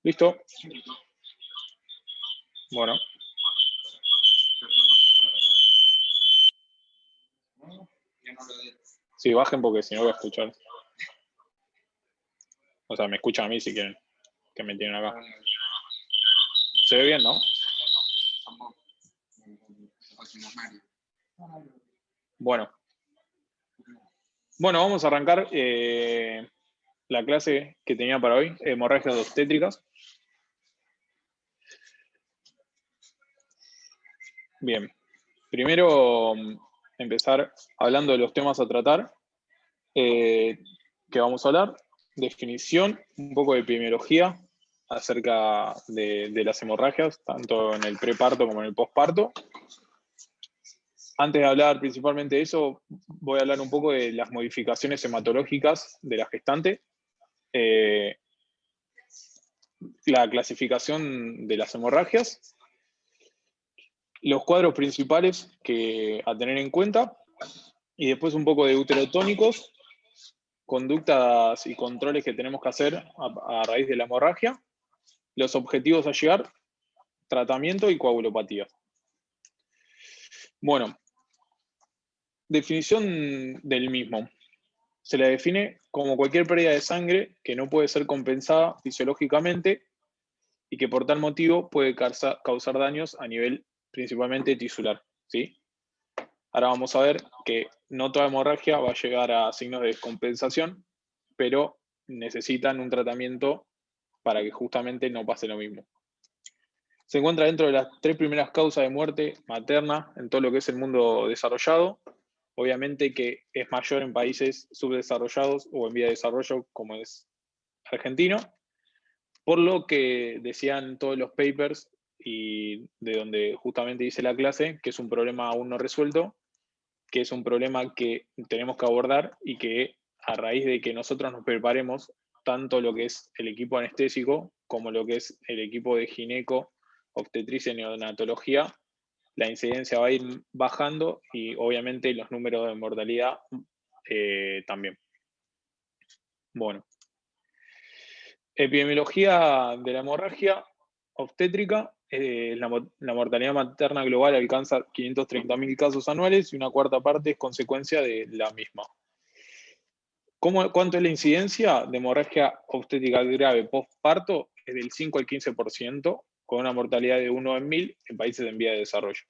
¿Listo? Bueno. Sí, bajen porque si no voy a escuchar. O sea, me escuchan a mí si quieren, que me tienen acá. Se ve bien, ¿no? Bueno. Bueno, vamos a arrancar la clase que tenía para hoy, hemorragias obstétricas. Bien. Primero, empezar hablando de los temas a tratar que vamos a hablar. Definición, un poco de epidemiología acerca de las hemorragias, tanto en el preparto como en el posparto. Antes de hablar principalmente de eso, voy a hablar un poco de las modificaciones hematológicas de la gestante, la clasificación de las hemorragias, los cuadros principales a tener en cuenta, y después un poco de uterotónicos, conductas y controles que tenemos que hacer a raíz de la hemorragia, los objetivos a llegar, tratamiento y coagulopatía. Bueno, definición del mismo. Se la define como cualquier pérdida de sangre que no puede ser compensada fisiológicamente y que por tal motivo puede causar daños a nivel principalmente tisular, ¿sí? Ahora vamos a ver que no toda hemorragia va a llegar a signos de descompensación, pero necesitan un tratamiento para que justamente no pase lo mismo. Se encuentra dentro de las 3 primeras causas de muerte materna en todo lo que es el mundo desarrollado. Obviamente que es mayor en países subdesarrollados o en vía de desarrollo, como es Argentina, por lo que decían todos los papers y de donde justamente dice la clase, que es un problema aún no resuelto, que es un problema que tenemos que abordar y que a raíz de que nosotros nos preparemos, tanto lo que es el equipo anestésico como lo que es el equipo de gineco, obstetricia y neonatología, la incidencia va a ir bajando y obviamente los números de mortalidad también. Bueno. Epidemiología de la hemorragia obstétrica. La mortalidad materna global alcanza 530.000 casos anuales y una cuarta parte es consecuencia de la misma. ¿Cuánto es la incidencia de hemorragia obstétrica grave postparto? Es del 5 al 15%, con una mortalidad de 1 en 1000 en países en vía de desarrollo.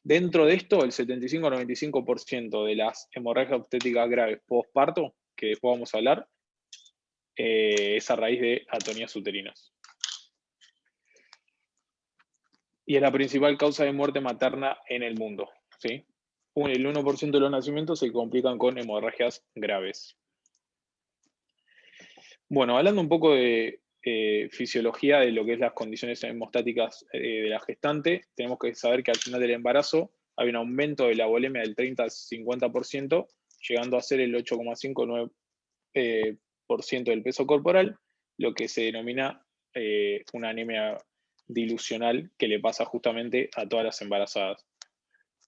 Dentro de esto, el 75 al 95% de las hemorragias obstétricas graves postparto, que después vamos a hablar, es a raíz de atonías uterinas. Y es la principal causa de muerte materna en el mundo, ¿sí? El 1% de los nacimientos se complican con hemorragias graves. Bueno, hablando un poco de fisiología de lo que es las condiciones hemostáticas de la gestante, tenemos que saber que al final del embarazo hay un aumento de la volemia del 30 al 50%, llegando a ser el 8,59% del peso corporal, lo que se denomina una anemia dilucional que le pasa justamente a todas las embarazadas.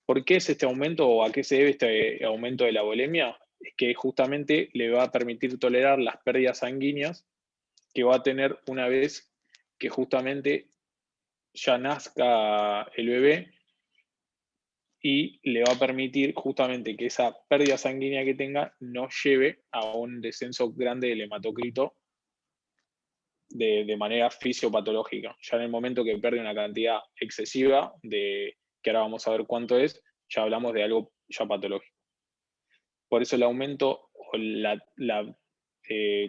¿Por qué es este aumento o a qué se debe este aumento de la volemia? Es que justamente le va a permitir tolerar las pérdidas sanguíneas que va a tener una vez que justamente ya nazca el bebé y le va a permitir justamente que esa pérdida sanguínea que tenga no lleve a un descenso grande del hematocrito de manera fisiopatológica. Ya en el momento que pierde una cantidad excesiva, que ahora vamos a ver cuánto es, ya hablamos de algo ya patológico. Por eso el aumento o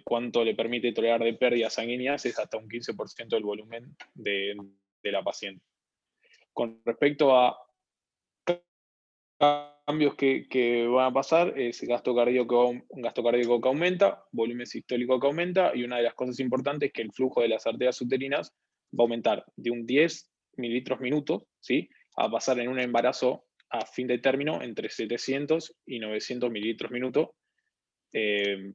cuánto le permite tolerar de pérdidas sanguíneas es hasta un 15% del volumen de la paciente. Con respecto a cambios que van a pasar, es gasto cardíaco que aumenta, volumen sistólico que aumenta, y una de las cosas importantes es que el flujo de las arterias uterinas va a aumentar de un 10 mililitros minutos, ¿sí?, a pasar en un embarazo a fin de término entre 700 y 900 mililitros minuto.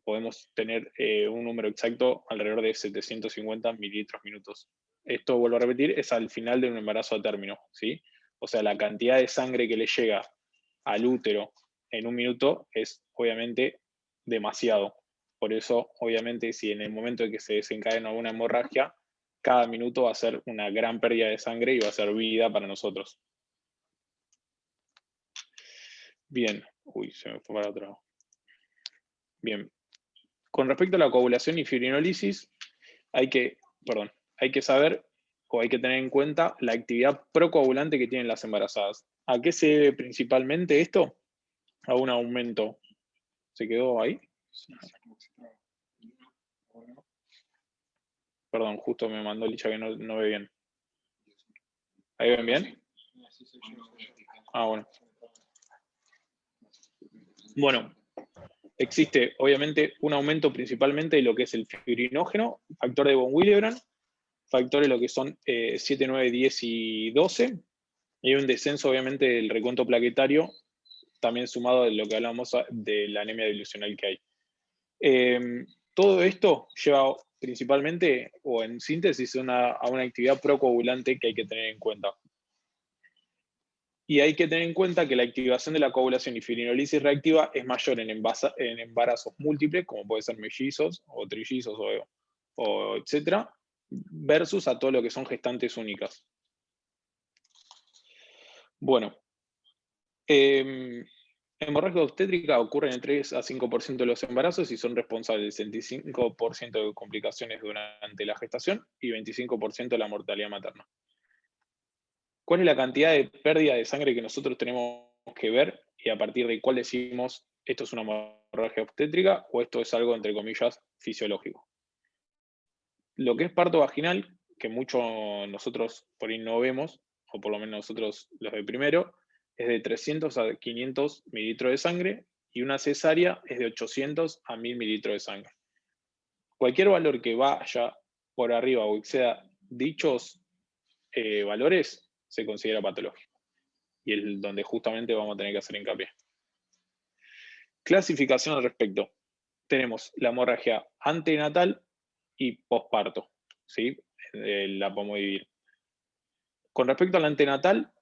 Podemos tener un número exacto alrededor de 750 mililitros minutos. Esto, vuelvo a repetir, es al final de un embarazo a término, ¿sí? O sea, la cantidad de sangre que le llega al útero en un minuto es obviamente demasiado. Por eso, obviamente, si en el momento de que se desencadena alguna hemorragia, cada minuto va a ser una gran pérdida de sangre y va a ser vida para nosotros. Bien, uy, se me fue para otro lado. Bien, con respecto a la coagulación y fibrinólisis, hay que saber o hay que tener en cuenta la actividad procoagulante que tienen las embarazadas. ¿A qué se debe principalmente esto? A un aumento. ¿Se quedó ahí? Perdón, justo me mandó Licha que no ve bien. ¿Ahí ven bien? Ah, bueno. Bueno, existe obviamente un aumento principalmente de lo que es el fibrinógeno, factor de von Willebrand, factores lo que son 7, 9, 10 y 12, y hay un descenso obviamente del recuento plaquetario, también sumado de lo que hablamos de la anemia dilucional que hay. Todo esto lleva principalmente, o en síntesis, a una actividad procoagulante que hay que tener en cuenta. Y hay que tener en cuenta que la activación de la coagulación y fibrinólisis reactiva es mayor en embarazos múltiples, como puede ser mellizos o trillizos o etcétera, versus a todo lo que son gestantes únicas. Bueno, hemorragia obstétrica ocurre en el 3 a 5% de los embarazos y son responsables del 65% de complicaciones durante la gestación y 25% de la mortalidad materna. ¿Cuál es la cantidad de pérdida de sangre que nosotros tenemos que ver y a partir de cuál decimos esto es una hemorragia obstétrica o esto es algo, entre comillas, fisiológico? Lo que es parto vaginal, que muchos nosotros por ahí no vemos, o por lo menos nosotros los de primero, es de 300 a 500 mililitros de sangre y una cesárea es de 800 a 1000 mililitros de sangre. Cualquier valor que vaya por arriba o exceda dichos valores se considera patológico. Y es donde justamente vamos a tener que hacer hincapié. Clasificación al respecto. Tenemos la hemorragia antenatal y posparto, ¿sí? La podemos dividir. Con respecto a la antenatal,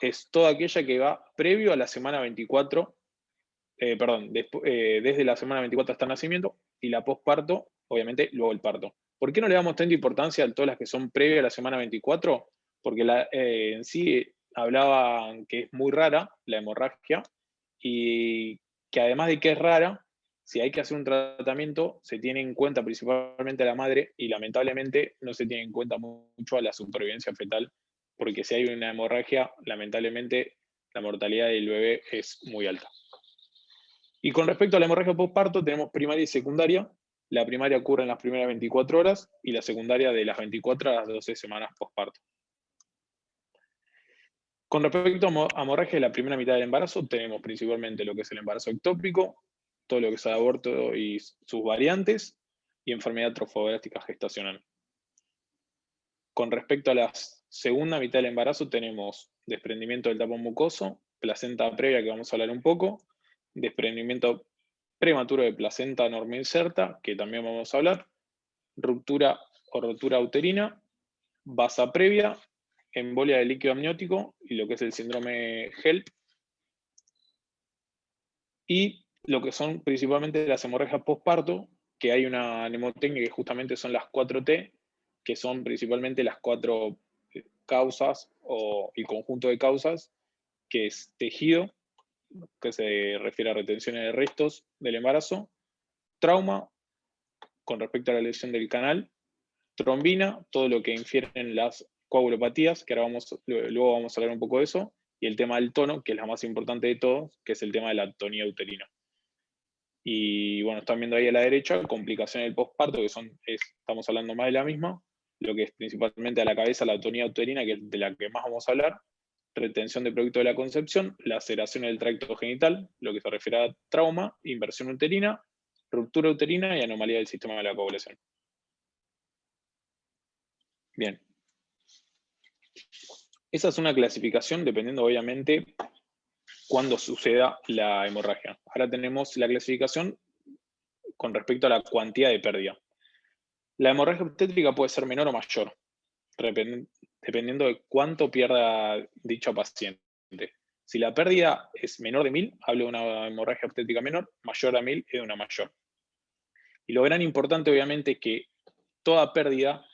es toda aquella que va previo a la semana 24, desde la semana 24 hasta el nacimiento, y la posparto, obviamente, luego el parto. ¿Por qué no le damos tanta importancia a todas las que son previas a la semana 24? Porque en sí hablaban que es muy rara la hemorragia y que además de que es rara, si hay que hacer un tratamiento, se tiene en cuenta principalmente a la madre y lamentablemente no se tiene en cuenta mucho a la supervivencia fetal, porque si hay una hemorragia, lamentablemente la mortalidad del bebé es muy alta. Y con respecto a la hemorragia postparto, tenemos primaria y secundaria. La primaria ocurre en las primeras 24 horas y la secundaria de las 24 a las 12 semanas postparto. Con respecto a hemorragia de la primera mitad del embarazo, tenemos principalmente lo que es el embarazo ectópico, todo lo que es el aborto y sus variantes, y enfermedad trofobláctica gestacional. Con respecto a la segunda mitad del embarazo, tenemos desprendimiento del tapón mucoso, placenta previa, que vamos a hablar un poco, desprendimiento prematuro de placenta normoinserta, que también vamos a hablar, ruptura o rotura uterina, basa previa, embolia del líquido amniótico y lo que es el síndrome HELP, y lo que son principalmente las hemorragias postparto, que hay una mnemotecnia que justamente son las 4T, que son principalmente las 4 causas o el conjunto de causas, que es tejido, que se refiere a retenciones de restos del embarazo, trauma, con respecto a la lesión del canal, trombina, todo lo que infieren las coagulopatías, que ahora luego vamos a hablar un poco de eso, y el tema del tono, que es la más importante de todos, que es el tema de la atonía uterina. Y bueno, están viendo ahí a la derecha, complicaciones del posparto, que estamos hablando más de la misma, lo que es principalmente a la cabeza la atonía uterina, que es de la que más vamos a hablar, retención de producto de la concepción, laceración del tracto genital, lo que se refiere a trauma, inversión uterina, ruptura uterina y anomalía del sistema de la coagulación. Bien. Esa es una clasificación dependiendo obviamente cuándo suceda la hemorragia. Ahora tenemos la clasificación con respecto a la cantidad de pérdida. La hemorragia obstétrica puede ser menor o mayor, dependiendo de cuánto pierda dicho paciente. Si la pérdida es menor de 1000, hablo de una hemorragia obstétrica menor, mayor a 1000 es de una mayor. Y lo gran importante obviamente es que toda pérdida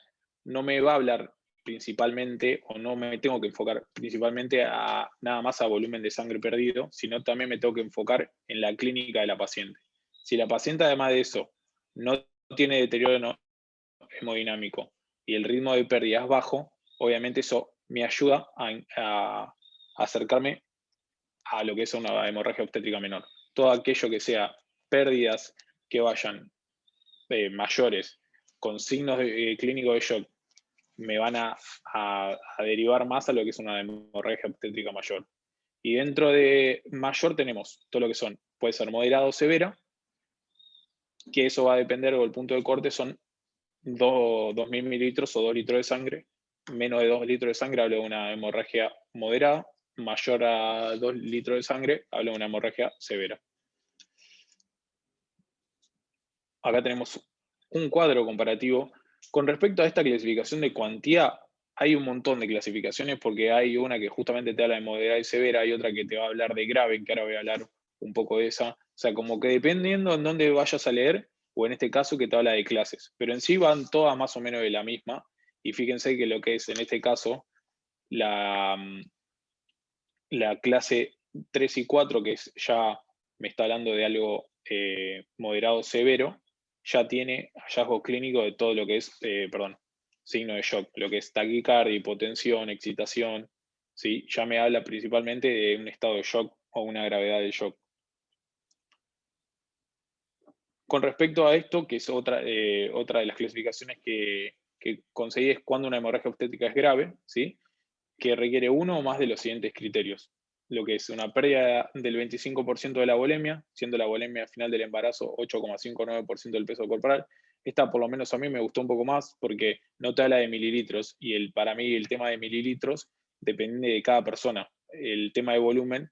no me va a hablar principalmente, o no me tengo que enfocar principalmente a nada más a volumen de sangre perdido, sino también me tengo que enfocar en la clínica de la paciente. Si la paciente, además de eso, no tiene deterioro hemodinámico y el ritmo de pérdida es bajo, obviamente eso me ayuda a acercarme a lo que es una hemorragia obstétrica menor. Todo aquello que sea pérdidas que vayan mayores con signos clínicos de shock me van a derivar más a lo que es una hemorragia obstétrica mayor. Y dentro de mayor tenemos todo lo que son, puede ser moderado o severa, que eso va a depender, o el punto de corte son 2.000 mililitros o 2 litros de sangre. Menos de 2 litros de sangre hablo de una hemorragia moderada, mayor a 2 litros de sangre hablo de una hemorragia severa. Acá tenemos un cuadro comparativo. Con respecto a esta clasificación de cuantía, hay un montón de clasificaciones porque hay una que justamente te habla de moderada y severa, hay otra que te va a hablar de grave, que ahora voy a hablar un poco de esa. O sea, como que dependiendo en dónde vayas a leer, o en este caso que te habla de clases, pero en sí van todas más o menos de la misma. Y fíjense que lo que es en este caso la, la clase 3 y 4, que es ya me está hablando de algo moderado severo, ya tiene hallazgo clínico de todo lo que es, signo de shock, lo que es taquicardia, hipotensión, excitación, ¿sí? Ya me habla principalmente de un estado de shock o una gravedad del shock. Con respecto a esto, que es otra de las clasificaciones que conseguí, es cuando una hemorragia obstétrica es grave, ¿sí? Que requiere uno o más de los siguientes criterios. Lo que es una pérdida del 25% de la volemia, siendo la volemia al final del embarazo 8,59% del peso corporal. Esta por lo menos a mí me gustó un poco más porque no te habla de mililitros y para mí el tema de mililitros depende de cada persona. El tema de volumen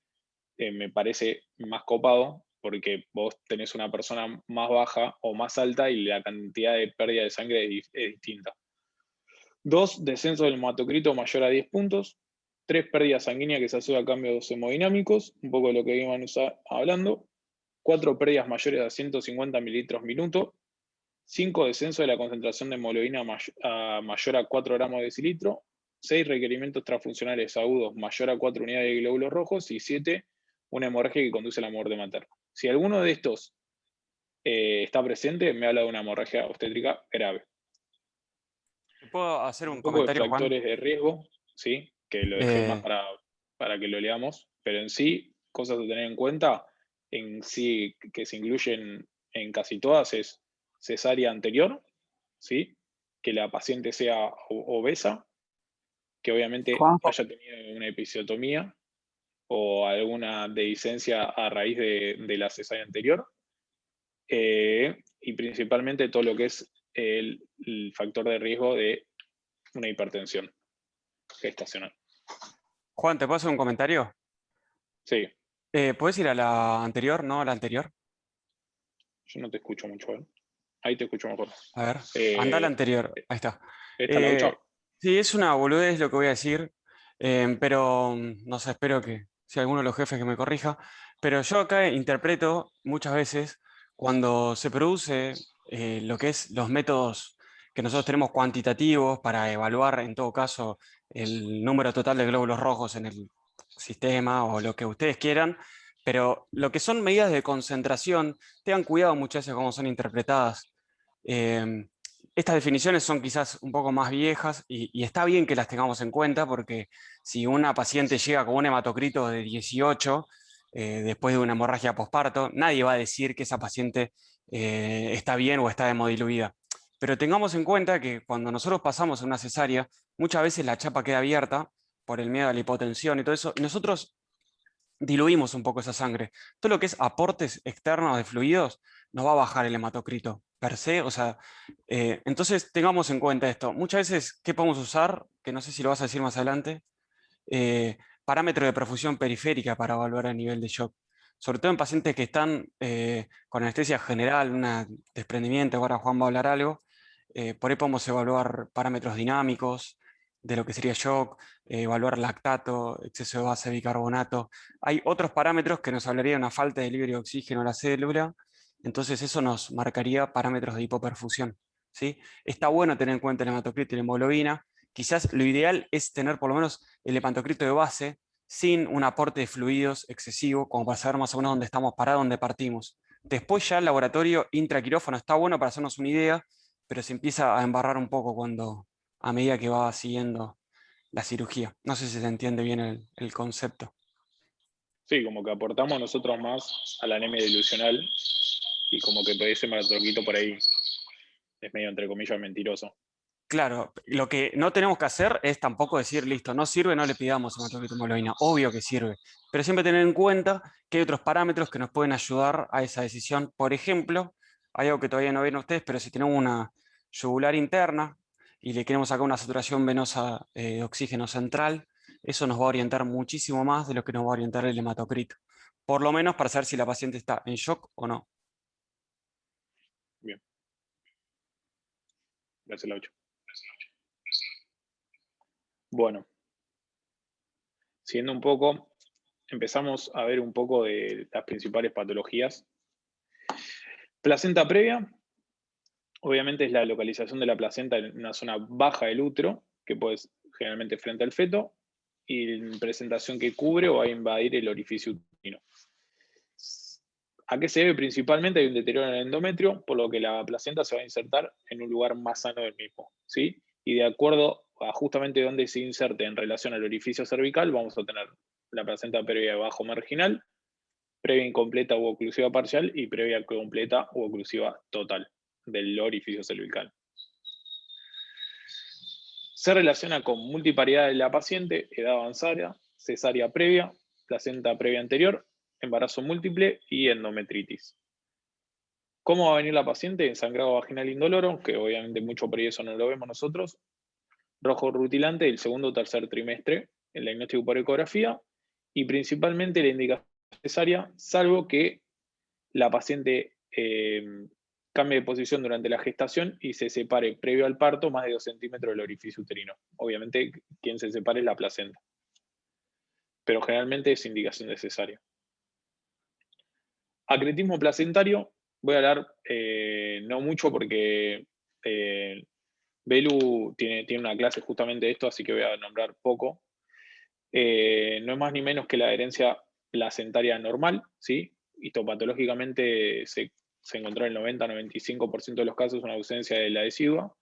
me parece más copado porque vos tenés una persona más baja o más alta y la cantidad de pérdida de sangre es distinta. 2, descenso del hematocrito mayor a 10 puntos. 3, pérdida sanguínea que se asocia a cambios hemodinámicos, un poco de lo que íbamos hablando. 4, pérdidas mayores a 150 mililitros minuto. 5, descenso de la concentración de hemoglobina mayor a 4 gramos de decilitro. 6, requerimientos transfuncionales agudos mayor a 4 unidades de glóbulos rojos. Y 7, una hemorragia que conduce a la muerte materna. Si alguno de estos está presente, me habla de una hemorragia obstétrica grave. ¿Puedo hacer un Un poco de comentario, Juan? factores de riesgo, ¿sí? Que lo dejé más para que lo leamos, pero en sí, cosas a tener en cuenta, en sí que se incluyen en casi todas es cesárea anterior, ¿sí? Que la paciente sea obesa, que obviamente Juanjo, haya tenido una episiotomía o alguna dehiscencia a raíz de la cesárea anterior, y principalmente todo lo que es el factor de riesgo de una hipertensión gestacional. Juan, ¿te puedo hacer un comentario? Sí, ¿Puedes ir a la anterior? No, a la anterior. yo no te escucho mucho, ¿eh? Ahí te escucho mejor. A ver, anda a la Eh, anterior. Ahí está. ¿Esta es la 8? Sí, es una boludez lo que voy a decir, pero no sé, espero que si alguno de los jefes que me corrija. Pero yo acá interpreto muchas veces cuando se produce lo que es los métodos que nosotros tenemos cuantitativos para evaluar en todo caso el número total de glóbulos rojos en el sistema o lo que ustedes quieran, pero lo que son medidas de concentración, tengan cuidado muchas veces cómo son interpretadas. Em, Estas definiciones son quizás un poco más viejas y está bien que las tengamos en cuenta porque si una paciente llega con un hematocrito de 18 después de una hemorragia posparto, nadie va a decir que esa paciente está bien o está hemodiluida. Pero tengamos en cuenta que cuando nosotros pasamos una cesárea, muchas veces la chapa queda abierta por el miedo a la hipotensión y todo eso, y nosotros diluimos un poco esa sangre. Todo lo que es aportes externos de fluidos nos va a bajar el hematocrito per se, o sea, entonces tengamos en cuenta esto. Muchas veces, ¿qué podemos usar? Que no sé si lo vas a decir más adelante. Parámetro de perfusión periférica para evaluar el nivel de shock. Sobre todo en pacientes que están con anestesia general, un desprendimiento, ahora Juan va a hablar algo. Por ahí podemos evaluar parámetros dinámicos de lo que sería shock, evaluar lactato, exceso de base de bicarbonato. Hay otros parámetros que nos hablaría de una falta de libre oxígeno a la célula, entonces eso nos marcaría parámetros de hipoperfusión. ¿sí? Está bueno tener en cuenta el hematocrito y la hemoglobina. Quizás lo ideal es tener por lo menos el hematocrito de base sin un aporte de fluidos excesivo, como para saber más o menos dónde estamos parados, dónde partimos. Después ya el laboratorio intraquirófano está bueno para hacernos una idea, pero se empieza a embarrar un poco a medida que va siguiendo la cirugía. No sé si se entiende bien el concepto. Sí, como que aportamos nosotros más a la anemia dilucional y como que ese maratoquito por ahí es medio, entre comillas, mentiroso. Claro, lo que no tenemos que hacer es tampoco decir, listo, no sirve, no le pidamos hematocrito hemoglobina. Obvio que sirve, pero siempre tener en cuenta que hay otros parámetros que nos pueden ayudar a esa decisión. Por ejemplo, hay algo que todavía no ven ustedes, pero si tenemos una yugular interna y le queremos sacar una saturación venosa de oxígeno central, eso nos va a orientar muchísimo más de lo que nos va a orientar el hematocrito. Por lo menos para saber si la paciente está en shock o no. Bien, gracias, Laucho. Bueno, siguiendo un poco, empezamos a ver un poco de las principales patologías. Placenta previa, obviamente es la localización de la placenta en una zona baja del útero, que puede ser generalmente frente al feto, y presentación que cubre o va a invadir el orificio uterino. ¿A qué se debe principalmente? Hay un deterioro en el endometrio, por lo que la placenta se va a insertar en un lugar más sano del mismo, ¿sí? Y de acuerdo a justamente dónde se inserte en relación al orificio cervical, vamos a tener la placenta previa de bajo marginal, previa incompleta u oclusiva parcial y previa completa u oclusiva total del orificio cervical. Se relaciona con multiparidad de la paciente, edad avanzada, cesárea previa, placenta previa anterior, embarazo múltiple y endometritis. ¿Cómo va a venir la paciente? Sangrado vaginal indoloro, que obviamente mucho por eso no lo vemos nosotros. Rojo rutilante del segundo o tercer trimestre, el diagnóstico por ecografía, y principalmente la indicación cesárea, salvo que la paciente cambie de posición durante la gestación y se separe previo al parto más de 2 centímetros del orificio uterino. Obviamente, quien se separe es la placenta. Pero generalmente es indicación de cesárea. Acretismo placentario, voy a hablar no mucho porque Belu tiene una clase justamente de esto, así que voy a nombrar poco. No es más ni menos que la adherencia placentaria normal, ¿sí? Histopatológicamente se encontró en el 90-95% de los casos una ausencia de la decidua.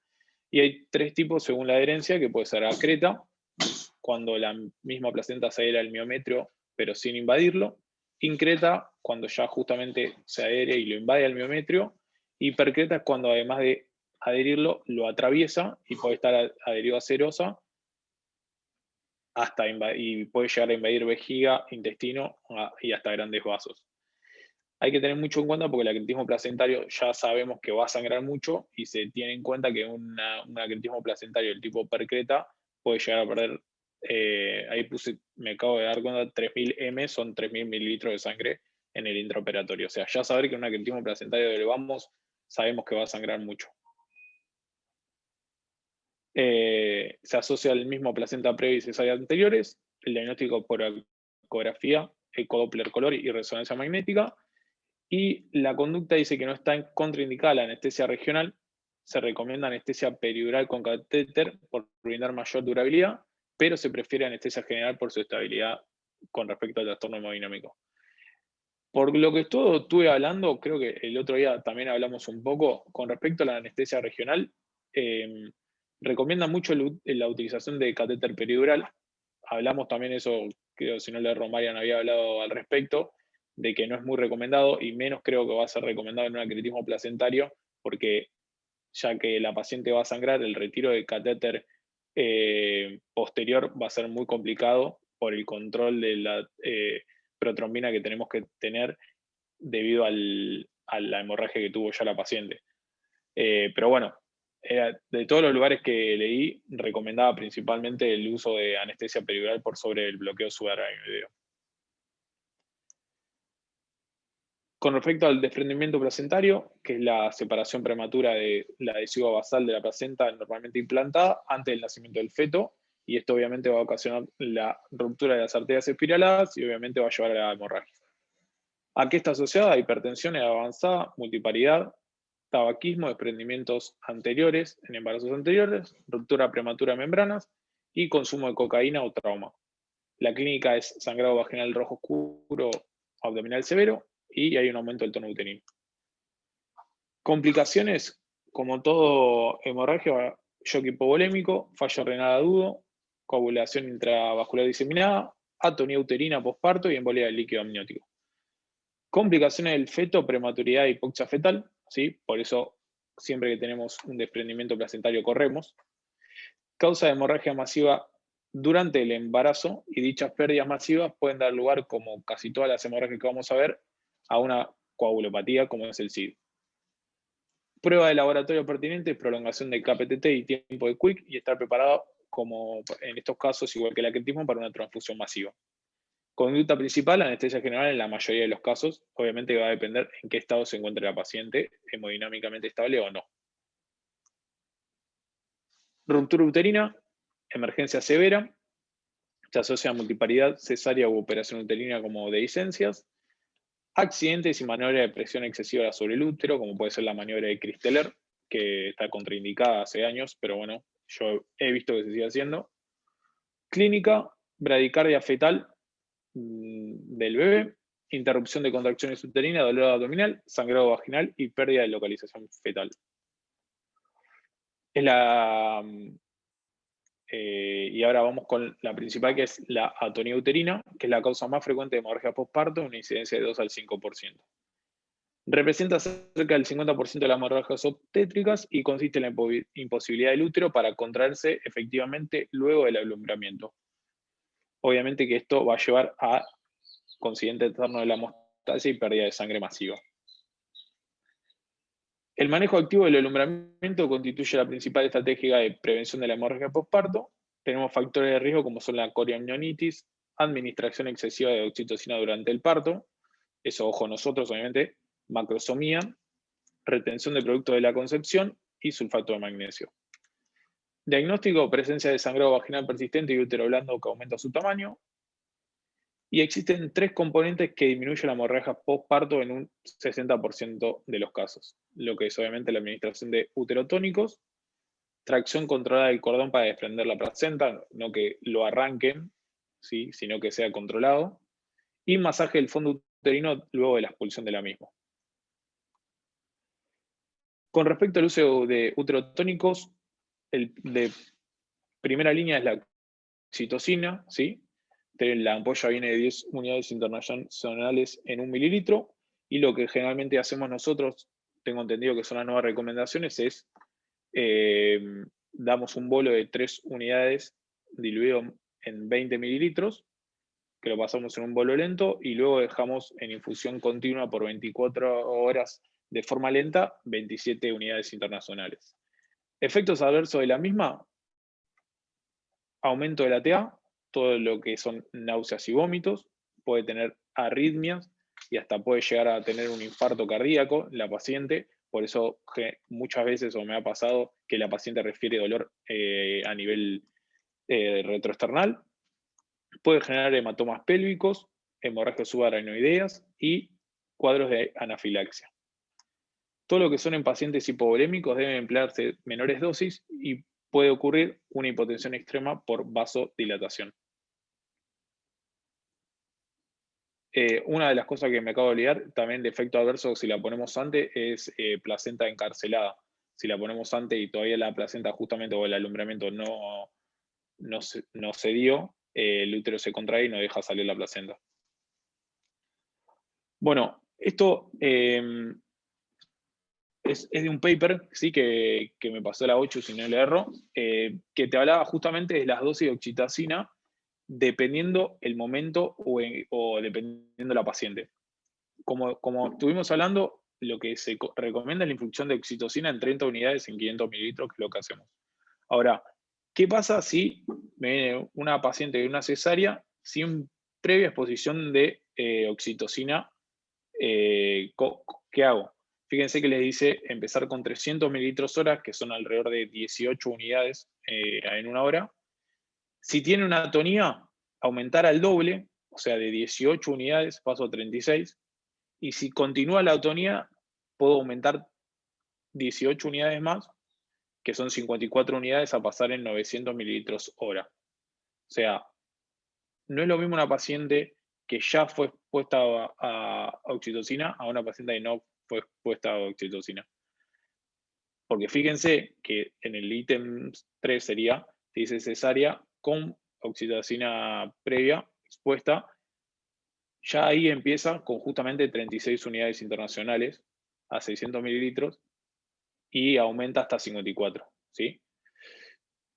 Y hay 3 tipos según la adherencia, que puede ser acreta, cuando la misma placenta se adhiere al miometrio, pero sin invadirlo. Increta, cuando ya justamente se adhiere y lo invade al miometrio. Hipercreta es cuando además de adherirlo, lo atraviesa y puede estar adherido a serosa y puede llegar a invadir vejiga, intestino y hasta grandes vasos. Hay que tener mucho en cuenta porque el acretismo placentario ya sabemos que va a sangrar mucho y se tiene en cuenta que un acretismo placentario del tipo percreta puede llegar a perder, ahí me acabo de dar cuenta, 3.000 m son 3.000 mililitros de sangre en el intraoperatorio. O sea, ya saber que un acretismo placentario elevamos, sabemos que va a sangrar mucho. Se asocia al mismo placenta previa y cesárea anteriores, el diagnóstico por ecografía, ecodoppler color y resonancia magnética, y la conducta dice que no está contraindicada la anestesia regional, se recomienda anestesia peridural con catéter por brindar mayor durabilidad, pero se prefiere anestesia general por su estabilidad con respecto al trastorno hemodinámico. Por lo que estuve hablando, creo que el otro día también hablamos un poco, con respecto a la anestesia regional, recomienda mucho la utilización de catéter peridural. Hablamos también eso, creo, si no le erro, Marian había hablado al respecto, de que no es muy recomendado y menos creo que va a ser recomendado en un acretismo placentario, porque ya que la paciente va a sangrar, el retiro del catéter posterior va a ser muy complicado por el control de la protrombina que tenemos que tener debido a la hemorragia que tuvo ya la paciente. Pero bueno, de todos los lugares que leí, recomendaba principalmente el uso de anestesia peridural por sobre el bloqueo subaracnoideo. Con respecto al desprendimiento placentario, que es la separación prematura de la adhesiva basal de la placenta normalmente implantada antes del nacimiento del feto, y esto obviamente va a ocasionar la ruptura de las arterias espiraladas y obviamente va a llevar a la hemorragia. ¿A qué está asociada? Hipertensión, edad avanzada, multiparidad, tabaquismo, desprendimientos anteriores en embarazos anteriores, ruptura prematura de membranas y consumo de cocaína o trauma. La clínica es sangrado vaginal rojo oscuro abdominal severo y hay un aumento del tono uterino. Complicaciones, como todo hemorragia, shock hipovolémico, fallo renal agudo, coagulación intravascular diseminada, atonía uterina posparto y embolia del líquido amniótico. Complicaciones del feto, prematuridad e hipoxia fetal, ¿sí? Por eso siempre que tenemos un desprendimiento placentario corremos. Causa de hemorragia masiva durante el embarazo, y dichas pérdidas masivas pueden dar lugar, como casi todas las hemorragias que vamos a ver, a una coagulopatía como es el SID. Prueba de laboratorio pertinente, prolongación del KPTT y tiempo de Quick, y estar preparado, como en estos casos, igual que el acretismo, para una transfusión masiva. Conducta principal, anestesia general en la mayoría de los casos. Obviamente va a depender en qué estado se encuentre la paciente, hemodinámicamente estable o no. Ruptura uterina, emergencia severa, se asocia a multiparidad, cesárea u operación uterina como dehiscencias. Accidentes y maniobra de presión excesiva sobre el útero, como puede ser la maniobra de Christeler, que está contraindicada hace años, pero bueno, yo he visto que se sigue haciendo. Clínica, bradicardia fetal del bebé, interrupción de contracciones uterinas, dolor abdominal, sangrado vaginal y pérdida de localización fetal. Y ahora vamos con la principal, que es la atonía uterina, que es la causa más frecuente de hemorragia postparto, una incidencia de 2 al 5%. Representa cerca del 50% de las hemorragias obstétricas y consiste en la imposibilidad del útero para contraerse efectivamente luego del alumbramiento. Obviamente que esto va a llevar a consiguiente trastorno de la hemostasia y pérdida de sangre masiva. El manejo activo del alumbramiento constituye la principal estrategia de prevención de la hemorragia postparto. Tenemos factores de riesgo como son la coriamnionitis, administración excesiva de oxitocina durante el parto, eso ojo nosotros obviamente, macrosomía, retención de productos de la concepción y sulfato de magnesio. Diagnóstico, presencia de sangrado vaginal persistente y útero blando que aumenta su tamaño. Y existen 3 componentes que disminuyen la hemorragia postparto en un 60% de los casos. Lo que es obviamente la administración de uterotónicos, tracción controlada del cordón para desprender la placenta, no que lo arranquen, ¿sí? Sino que sea controlado, y masaje del fondo uterino luego de la expulsión de la misma. Con respecto al uso de uterotónicos, el de primera línea es la oxitocina, ¿sí? La ampolla viene de 10 unidades internacionales en 1 mililitro, y lo que generalmente hacemos nosotros, tengo entendido que son las nuevas recomendaciones, es damos un bolo de 3 unidades diluido en 20 mililitros, que lo pasamos en un bolo lento, y luego dejamos en infusión continua por 24 horas de forma lenta 27 unidades internacionales. Efectos adversos de la misma: aumento de la TA, todo lo que son náuseas y vómitos, puede tener arritmias y hasta puede llegar a tener un infarto cardíaco la paciente. Por eso muchas veces, o me ha pasado, que la paciente refiere dolor a nivel retroesternal. Puede generar hematomas pélvicos, hemorragias subarachnoideas y cuadros de anafilaxia. Todo lo que son en pacientes hipovolémicos deben emplearse menores dosis y puede ocurrir una hipotensión extrema por vasodilatación. Una de las cosas que me acabo de olvidar, también de efecto adverso si la ponemos antes, es placenta encarcelada. Si la ponemos antes y todavía la placenta justamente o el alumbramiento no se dio, el útero se contrae y no deja salir la placenta. Bueno, esto es de un paper, ¿sí? que me pasó la 8, si no le erro, que te hablaba justamente de las dosis de oxitocina dependiendo el momento o dependiendo la paciente. Como estuvimos hablando, lo que se recomienda es la infusión de oxitocina en 30 unidades en 500 mililitros, que es lo que hacemos. Ahora, ¿qué pasa si me viene una paciente de una cesárea sin previa exposición de oxitocina? ¿Qué hago? Fíjense que les dice empezar con 300 mililitros hora, que son alrededor de 18 unidades en una hora. Si tiene una atonía, aumentar al doble, o sea, de 18 unidades paso a 36. Y si continúa la atonía, puedo aumentar 18 unidades más, que son 54 unidades a pasar en 900 mililitros hora. O sea, no es lo mismo una paciente que ya fue expuesta a oxitocina a una paciente que no fue expuesta a oxitocina. Porque fíjense que en el ítem 3 sería, dice cesárea con oxitocina previa expuesta, ya ahí empieza con justamente 36 unidades internacionales a 600 mililitros y aumenta hasta 54, ¿sí?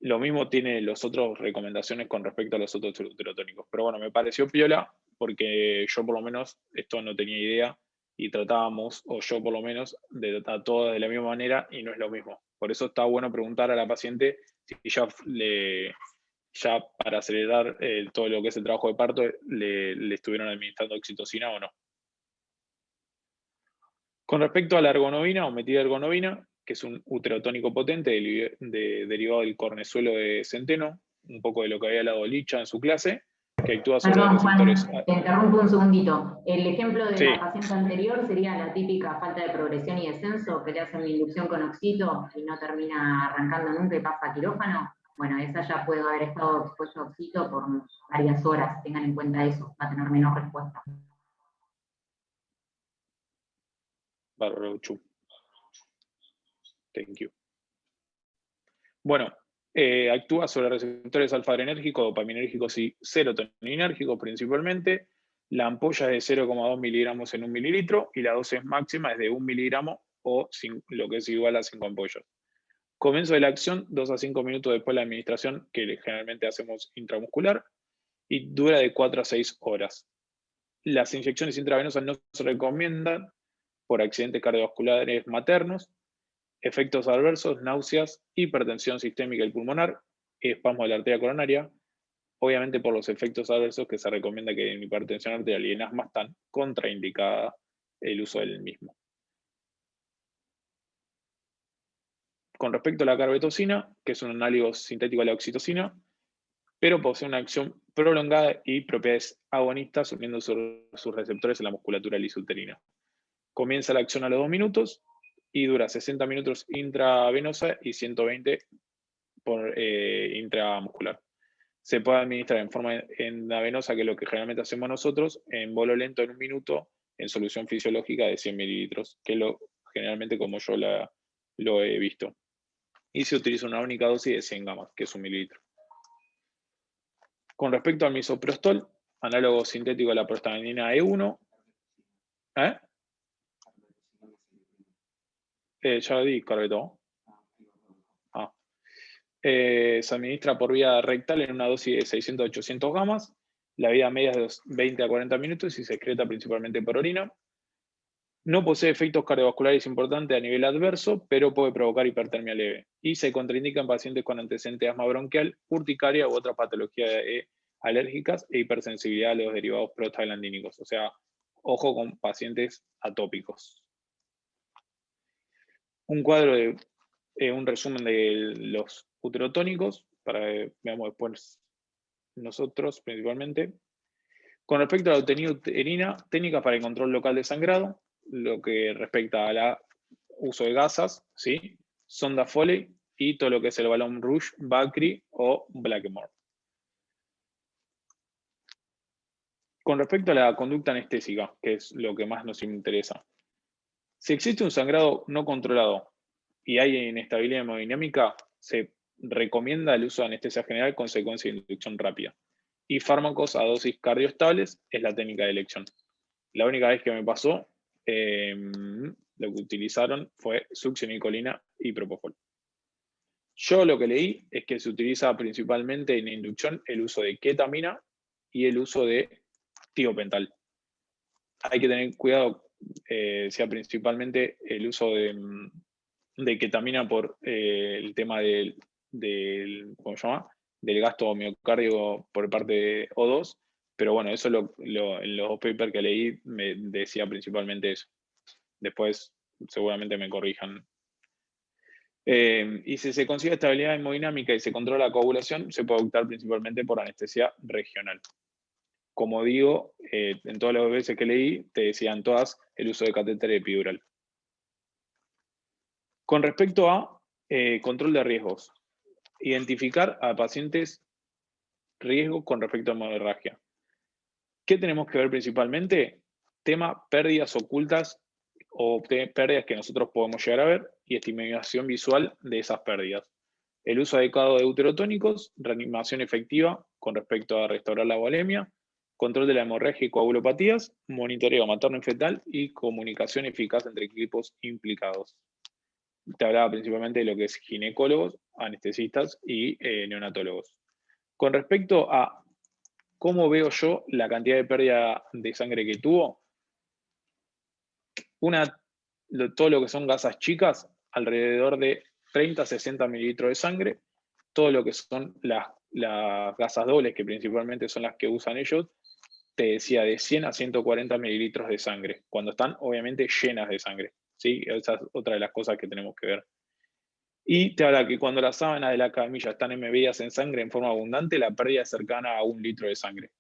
Lo mismo tiene las otras recomendaciones con respecto a los otros uterotónicos. Pero bueno, me pareció piola porque yo por lo menos esto no tenía idea y tratábamos, o yo por lo menos, de tratar todo de la misma manera y no es lo mismo. Por eso está bueno preguntar a la paciente si ya para acelerar todo lo que es el trabajo de parto le estuvieron administrando oxitocina o no. Con respecto a la ergonovina o metida-ergonovina, que es un uterotónico potente derivado del cornezuelo de centeno, un poco de lo que había hablado Licha en su clase, que actúa sobre Perdón, receptores. Juan, te interrumpo un segundito. El ejemplo de Sí, la paciente anterior sería la típica falta de progresión y descenso, que le hacen la inducción con oxito y no termina arrancando nunca y pasa a quirófano. Bueno, esa ya puede haber estado expuesta a oxito por varias horas. Tengan en cuenta eso, va a tener menos respuesta. bárbaro, Chu. Thank you. Bueno, actúa sobre receptores alfa-adrenérgicos, dopaminérgicos y serotoninérgicos principalmente. La ampolla es de 0,2 miligramos en un mililitro y la dosis máxima es de 1 miligramo o lo que es igual a 5 ampollas. Comienzo de la acción 2 a 5 minutos después de la administración, que generalmente hacemos intramuscular, y dura de 4 a 6 horas. Las inyecciones intravenosas no se recomiendan por accidentes cardiovasculares maternos, efectos adversos, náuseas, hipertensión sistémica y pulmonar, espasmo de la arteria coronaria, obviamente por los efectos adversos que se recomienda que en hipertensión arterial y en asma están contraindicada el uso del mismo. Con respecto a la carbetocina, que es un análogo sintético a la oxitocina, pero posee una acción prolongada y propiedades agonistas uniendo sus receptores en la musculatura lisouterina. Comienza la acción a los 2 minutos y dura 60 minutos intravenosa y 120 por intramuscular. Se puede administrar en forma endovenosa, que es lo que generalmente hacemos nosotros, en bolo lento en 1 minuto, en solución fisiológica de 100 mililitros, que es generalmente como yo lo he visto. Y se utiliza una única dosis de 100 gamas, que es 1 mililitro. Con respecto al misoprostol, análogo sintético de la prostaglandina E1, ya lo di, Carbeto. Se administra por vía rectal en una dosis de 600 a 800 gamas. La vida media es de 20 a 40 minutos y se excreta principalmente por orina. No posee efectos cardiovasculares importantes a nivel adverso, pero puede provocar hipertermia leve. Y se contraindica en pacientes con antecedente de asma bronquial, urticaria u otra patología alérgicas e hipersensibilidad a los derivados prostaglandínicos. O sea, ojo con pacientes atópicos. Un cuadro de un resumen de los uterotónicos, para que veamos después nosotros principalmente. Con respecto a la uterina, técnicas para el control local de sangrado, lo que respecta al uso de gasas, ¿sí? Sonda Foley y todo lo que es el balón Rouge, Bacri o Blackmore. Con respecto a la conducta anestésica, que es lo que más nos interesa. Si existe un sangrado no controlado y hay inestabilidad hemodinámica, se recomienda el uso de anestesia general con secuencia de inducción rápida. Y fármacos a dosis cardioestables es la técnica de elección. La única vez que me pasó, lo que utilizaron fue succinilcolina y propofol. Yo lo que leí es que se utiliza principalmente en inducción el uso de ketamina y el uso de tiopental. Hay que tener cuidado, sea principalmente el uso de ketamina por el tema ¿cómo se llama? Del gasto miocardio por parte de O2, pero bueno, eso en los dos papers que leí me decía principalmente eso. Después seguramente me corrijan. Y si se consigue estabilidad hemodinámica y se controla la coagulación, se puede optar principalmente por anestesia regional. Como digo, en todas las veces que leí, te decían todas el uso de catéter epidural. Con respecto a control de riesgos, identificar a pacientes riesgo con respecto a hemorragia. ¿Qué tenemos que ver principalmente? Tema pérdidas ocultas o pérdidas que nosotros podemos llegar a ver y estimación visual de esas pérdidas. El uso adecuado de deuterotónicos, reanimación efectiva con respecto a restaurar la volemia, control de la hemorragia y coagulopatías, monitoreo materno y fetal y comunicación eficaz entre equipos implicados. Te hablaba principalmente de lo que es ginecólogos, anestesistas y neonatólogos. Con respecto a cómo veo yo la cantidad de pérdida de sangre que tuvo, todo lo que son gasas chicas, alrededor de 30 a 60 mililitros de sangre, todo lo que son las gasas dobles, que principalmente son las que usan ellos, te decía de 100 a 140 mililitros de sangre, cuando están obviamente llenas de sangre, ¿sí? Esa es otra de las cosas que tenemos que ver. Y te habla que cuando las sábanas de la camilla están embebidas en sangre en forma abundante, la pérdida es cercana a 1 litro de sangre.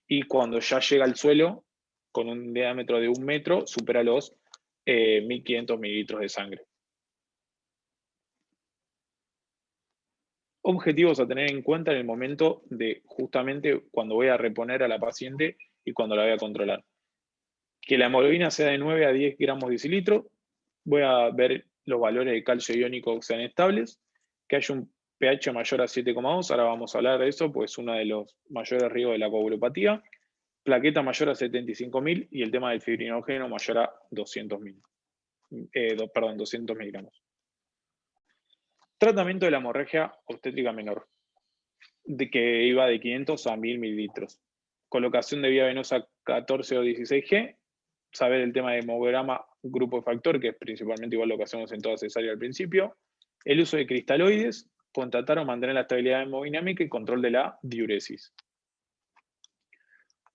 Y cuando ya llega al suelo, con un diámetro de 1 metro, supera los 1500 mililitros de sangre. Objetivos a tener en cuenta en el momento de justamente cuando voy a reponer a la paciente y cuando la voy a controlar. Que la hemoglobina sea de 9 a 10 gramos decilitro. Voy a ver los valores de calcio iónico que sean estables. Que haya un pH mayor a 7,2. Ahora vamos a hablar de eso, pues es uno de los mayores riesgos de la coagulopatía. Plaqueta mayor a 75.000 y el tema del fibrinógeno mayor a 200.000. 200 miligramos. Tratamiento de la hemorragia obstétrica menor, que iba de 500 a 1000 mililitros. Colocación de vía venosa 14 o 16G, saber el tema de hemograma grupo de factor, que es principalmente igual lo que hacemos en toda cesárea al principio. El uso de cristaloides, contratar o mantener la estabilidad hemodinámica y control de la diuresis.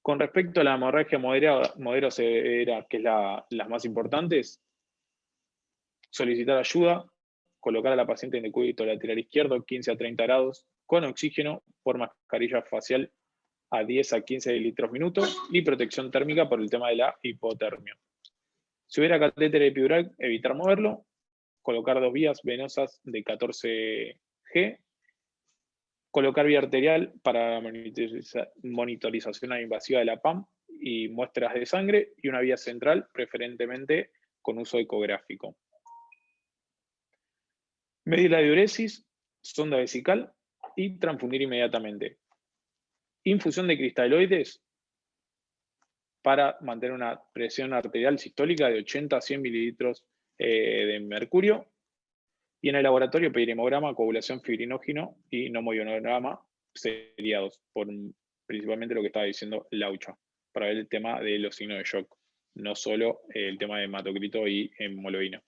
Con respecto a la hemorragia moderada severa, que es las más importantes, solicitar ayuda, colocar a la paciente en el cúbito lateral izquierdo, 15 a 30 grados, con oxígeno, por mascarilla facial a 10 a 15 litros minuto y protección térmica por el tema de la hipotermia. Si hubiera catéter epidural, evitar moverlo, colocar 2 vías venosas de 14G, colocar vía arterial para monitorización invasiva de la PAM y muestras de sangre, y una vía central, preferentemente con uso ecográfico. Medir la diuresis, sonda vesical y transfundir inmediatamente. Infusión de cristaloides para mantener una presión arterial sistólica de 80 a 100 mililitros de mercurio. Y en el laboratorio pedir hemograma, coagulación, fibrinógeno y nomoionograma seriados, por principalmente lo que estaba diciendo Laucha, para ver el tema de los signos de shock, no solo el tema de hematocrito y hemoglobina.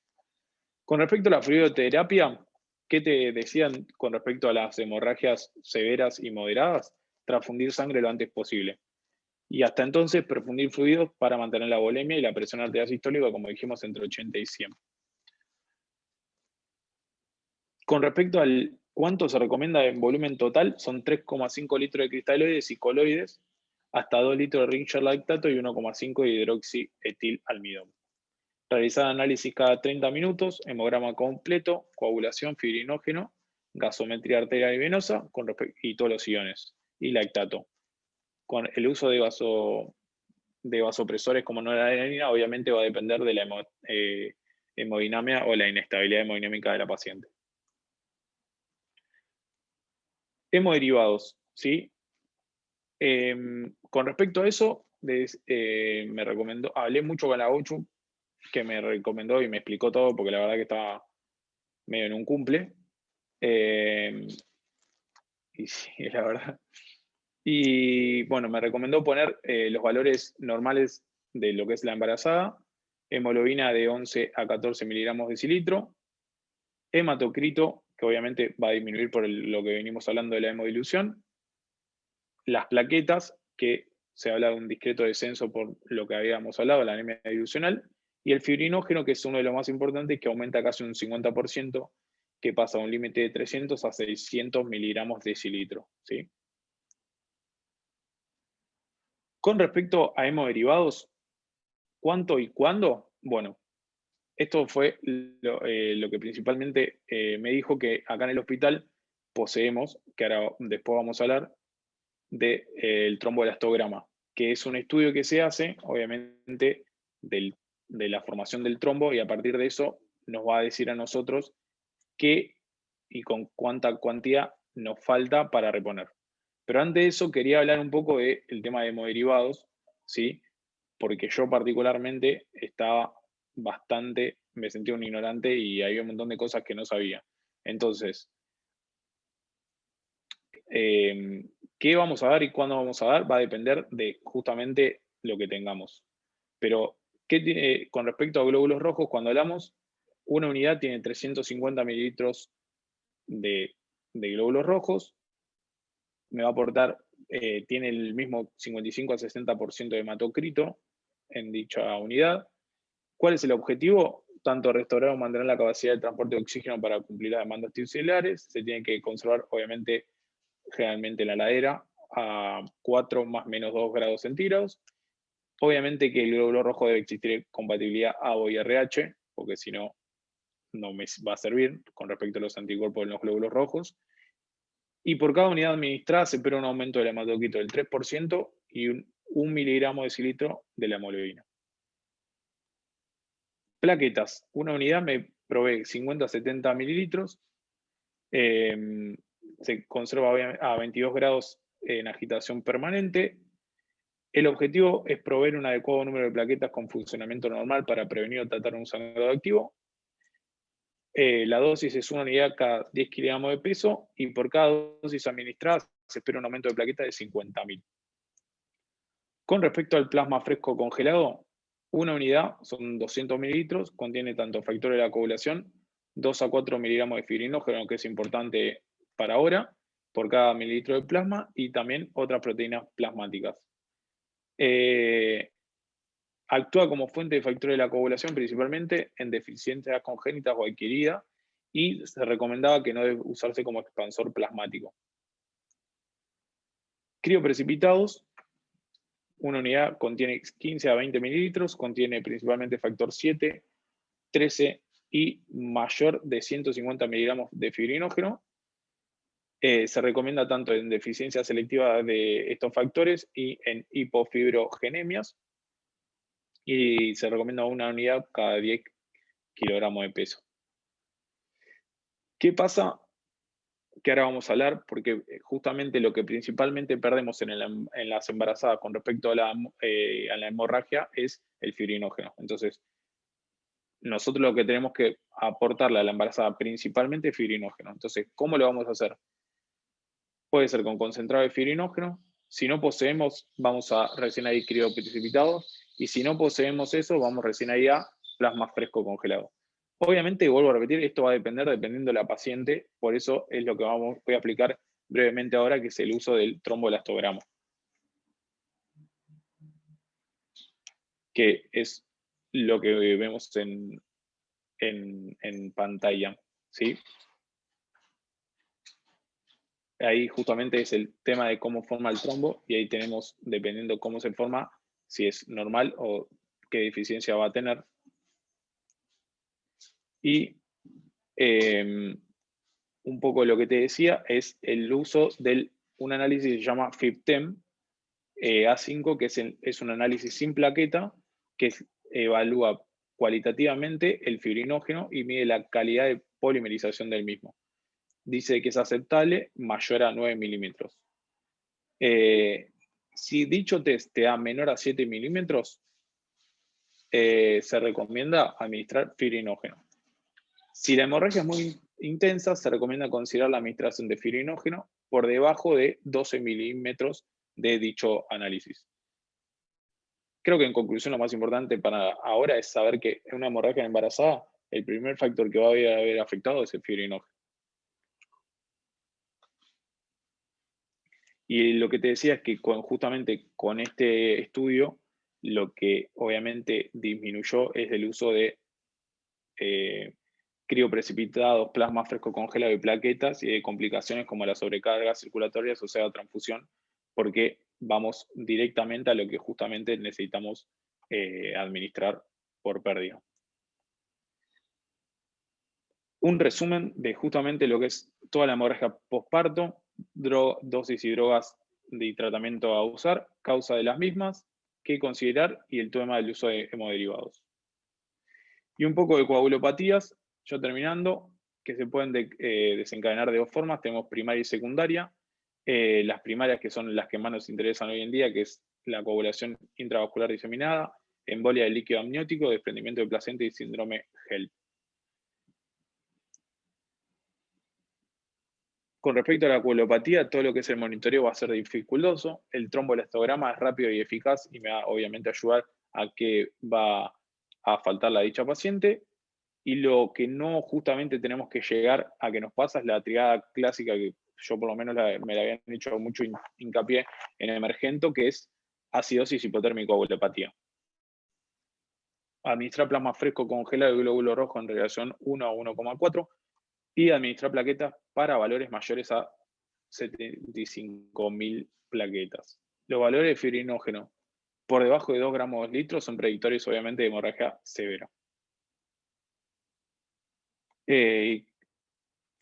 Con respecto a la fluidoterapia, ¿qué te decían con respecto a las hemorragias severas y moderadas? Transfundir sangre lo antes posible. Y hasta entonces, perfundir fluidos para mantener la volemia y la presión arterial sistólica, como dijimos, entre 80 y 100. Con respecto al cuánto se recomienda en volumen total, son 3,5 litros de cristaloides y coloides, hasta 2 litros de Ringer lactato y 1,5 de hidroxietilalmidón. Realizar análisis cada 30 minutos, hemograma completo, coagulación, fibrinógeno, gasometría arterial y venosa, y todos los iones, y lactato. Con el uso de vasopresores como noradrenalina, obviamente va a depender de la hemodinamia o la inestabilidad hemodinámica de la paciente. Hemoderivados, ¿sí? Con respecto a eso, me recomendó, hablé mucho con la OCHU, que me recomendó y me explicó todo, porque la verdad que estaba medio en un cumple. Y sí, la verdad. Y bueno, me recomendó poner los valores normales de lo que es la embarazada, hemoglobina de 11 a 14 miligramos decilitro, hematocrito, que obviamente va a disminuir por lo que venimos hablando de la hemodilución, las plaquetas, que se habla de un discreto descenso por lo que habíamos hablado, la anemia dilucional, y el fibrinógeno, que es uno de los más importantes, que aumenta casi un 50%, que pasa a un límite de 300 a 600 miligramos decilitro, ¿sí? Con respecto a hemoderivados, ¿cuánto y cuándo? Bueno, esto fue lo que principalmente me dijo que acá en el hospital poseemos, que ahora después vamos a hablar, del tromboelastograma, que es un estudio que se hace, obviamente, de la formación del trombo, y a partir de eso nos va a decir a nosotros qué y con cuánta cantidad nos falta para reponer. Pero antes de eso quería hablar un poco del tema de hemoderivados, ¿sí? Porque yo particularmente estaba me sentía un ignorante y había un montón de cosas que no sabía. Entonces, qué vamos a dar y cuándo vamos a dar va a depender de justamente lo que tengamos. Pero, con respecto a glóbulos rojos, cuando hablamos, una unidad tiene 350 mililitros de glóbulos rojos, me va a aportar, tiene el mismo 55 al 60% de hematocrito en dicha unidad. ¿Cuál es el objetivo? Tanto restaurar o mantener la capacidad de transporte de oxígeno para cumplir las demandas tiscelares. Se tiene que conservar, obviamente, generalmente en la heladera, a 4 más menos 2 grados centígrados. Obviamente que el glóbulo rojo debe existir compatibilidad ABO y RH, porque si no, no me va a servir con respecto a los anticuerpos de los glóbulos rojos. Y por cada unidad administrada se espera un aumento del hematocrito del 3% y 1 miligramo de cilitro de la hemoglobina. Plaquetas. Una unidad me provee 50 a 70 mililitros. Se conserva a 22 grados en agitación permanente. El objetivo es proveer un adecuado número de plaquetas con funcionamiento normal para prevenir o tratar un sangrado activo. La dosis es 1 unidad cada 10 kilogramos de peso y por cada dosis administrada se espera un aumento de plaquetas de 50.000. Con respecto al plasma fresco congelado, una unidad son 200 mililitros, contiene tanto factor de la coagulación, 2 a 4 miligramos de fibrinógeno, que es importante para ahora, por cada mililitro de plasma, y también otras proteínas plasmáticas. Actúa como fuente de factor de la coagulación principalmente en deficiencias congénitas o adquiridas, y se recomendaba que no debe usarse como expansor plasmático. Crioprecipitados. Una unidad contiene 15 a 20 mililitros, contiene principalmente factor 7, 13 y mayor de 150 miligramos de fibrinógeno. Se recomienda tanto en deficiencia selectiva de estos factores y en hipofibrogenias. Y se recomienda una unidad cada 10 kilogramos de peso. ¿Qué pasa? Que ahora vamos a hablar, porque justamente lo que principalmente perdemos en las embarazadas con respecto a la hemorragia es el fibrinógeno. Entonces, nosotros lo que tenemos que aportarle a la embarazada principalmente es fibrinógeno. Entonces, ¿cómo lo vamos a hacer? Puede ser con concentrado de fibrinógeno. Si no poseemos, vamos a recién ahí crioprecipitados. Y si no poseemos eso, vamos recién ahí a plasma fresco congelado. Obviamente, vuelvo a repetir, esto va a depender dependiendo de la paciente, por eso es lo que voy a explicar brevemente ahora, que es el uso del tromboelastograma, que es lo que vemos en pantalla, ¿sí? Ahí justamente es el tema de cómo forma el trombo, y ahí tenemos, dependiendo cómo se forma, si es normal o qué deficiencia va a tener. Y un poco lo que te decía es el uso de un análisis que se llama FibTem A5, que es un análisis sin plaqueta, que evalúa cualitativamente el fibrinógeno y mide la calidad de polimerización del mismo. Dice que es aceptable mayor a 9 milímetros. Si dicho test te da menor a 7 milímetros, se recomienda administrar fibrinógeno. Si la hemorragia es muy intensa, se recomienda considerar la administración de fibrinógeno por debajo de 12 milímetros de dicho análisis. Creo que en conclusión lo más importante para ahora es saber que en una hemorragia embarazada, el primer factor que va a haber afectado es el fibrinógeno. Y lo que te decía es que justamente con este estudio, lo que obviamente disminuyó es el uso de crioprecipitados, plasma fresco congelado y plaquetas, y de complicaciones como la sobrecarga circulatoria asociada a transfusión, porque vamos directamente a lo que justamente necesitamos administrar por pérdida. un resumen de justamente lo que es toda la hemorragia postparto, dosis y drogas de tratamiento a usar, causa de las mismas, qué considerar y el tema del uso de hemoderivados. Y un poco de coagulopatías, ya terminando, que se pueden desencadenar de dos formas, tenemos primaria y secundaria. Las primarias, que son las que más nos interesan hoy en día, que es la coagulación intravascular diseminada, embolia del líquido amniótico, desprendimiento de placenta y síndrome HELP. Con respecto a la coagulopatía, todo lo que es el monitoreo va a ser dificultoso. El tromboelastograma es rápido y eficaz y me va obviamente a ayudar a que va a faltar la dicha paciente. Y lo que no justamente tenemos que llegar a que nos pasa es la triada clásica que yo por lo menos me la habían hecho mucho hincapié en Emergento, que es acidosis hipotérmica coagulopatía. Administrar plasma fresco congelado y glóbulo rojo en relación 1 a 1,4 y administrar plaquetas para valores mayores a 75.000 plaquetas. Los valores de fibrinógeno por debajo de 2 gramos por litro son predictores obviamente de hemorragia severa.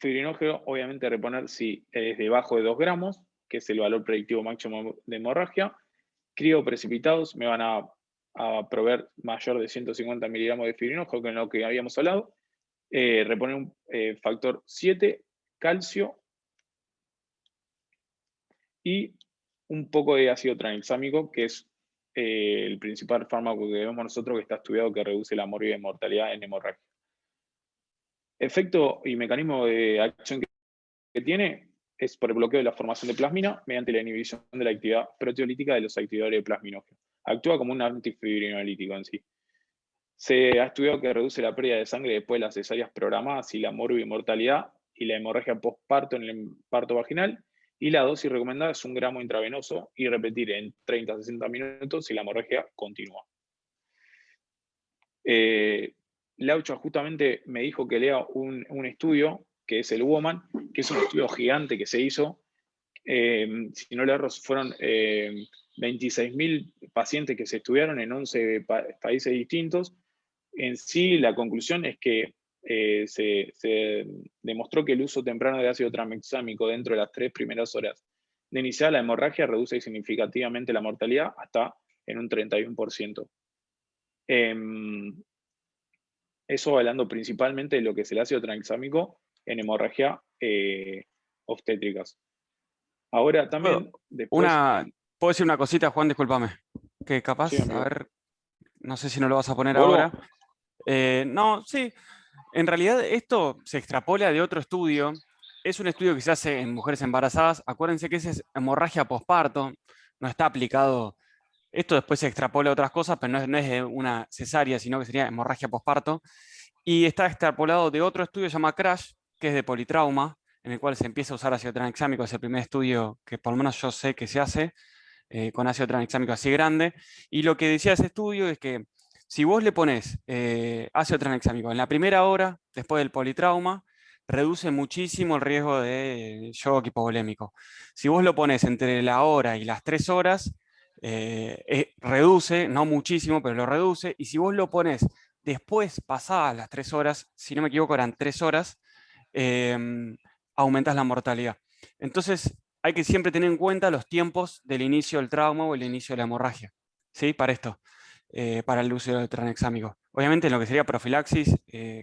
Fibrinógeno, obviamente reponer si es debajo de 2 gramos, que es el valor predictivo máximo de hemorragia. Crioprecipitados me van a proveer mayor de 150 miligramos de fibrinógeno, que es lo que habíamos hablado. Reponer un factor 7, calcio y un poco de ácido tranexámico, que es el principal fármaco que vemos nosotros que está estudiado que reduce la morbidez y mortalidad en hemorragia. Efecto y mecanismo de acción que tiene es por el bloqueo de la formación de plasmina mediante la inhibición de la actividad proteolítica de los activadores de plasminógeno. Actúa como un antifibrinolítico en sí. Se ha estudiado que reduce la pérdida de sangre después de las cesáreas programadas y la mortalidad y la hemorragia postparto en el parto vaginal. Y la dosis recomendada es 1 gramo intravenoso y repetir en 30 a 60 minutos si la hemorragia continúa. Laucha justamente me dijo que lea un estudio, que es el WOMAN, que es un estudio gigante que se hizo. Si no le erro, fueron 26.000 pacientes que se estudiaron en 11 países distintos. En sí, la conclusión es que se demostró que el uso temprano de ácido tranexámico dentro de las 3 primeras horas de iniciar la hemorragia reduce significativamente la mortalidad hasta en un 31%. Eso hablando principalmente de lo que es el ácido tranexámico en hemorragia obstétricas. Ahora también, después... ¿Puedo decir una cosita, Juan? Discúlpame. Que capaz, Sí, a ver, no sé si no lo vas a poner ¿vuelvo? ahora. No, sí. En realidad esto se extrapola de otro estudio. Es un estudio que se hace en mujeres embarazadas. Acuérdense que esa es hemorragia posparto. No está aplicado. Esto después se extrapola a otras cosas, pero no es de una cesárea, sino que sería hemorragia posparto. Y está extrapolado de otro estudio que se llama CRASH, que es de politrauma, en el cual se empieza a usar ácido tranexámico. Es el primer estudio que por lo menos yo sé que se hace con ácido tranexámico así grande. Y lo que decía ese estudio es que si vos le pones ácido tranexámico en la primera hora, después del politrauma, reduce muchísimo el riesgo de shock hipovolémico. Si vos lo pones entre la hora y las 3 horas, reduce, no muchísimo, pero lo reduce. Y si vos lo pones después, pasadas las 3 horas, si no me equivoco eran 3 horas, aumentas la mortalidad. Entonces, hay que siempre tener en cuenta los tiempos del inicio del trauma o el inicio de la hemorragia, ¿sí? Para esto, para el uso del tranexámico. Obviamente en lo que sería profilaxis,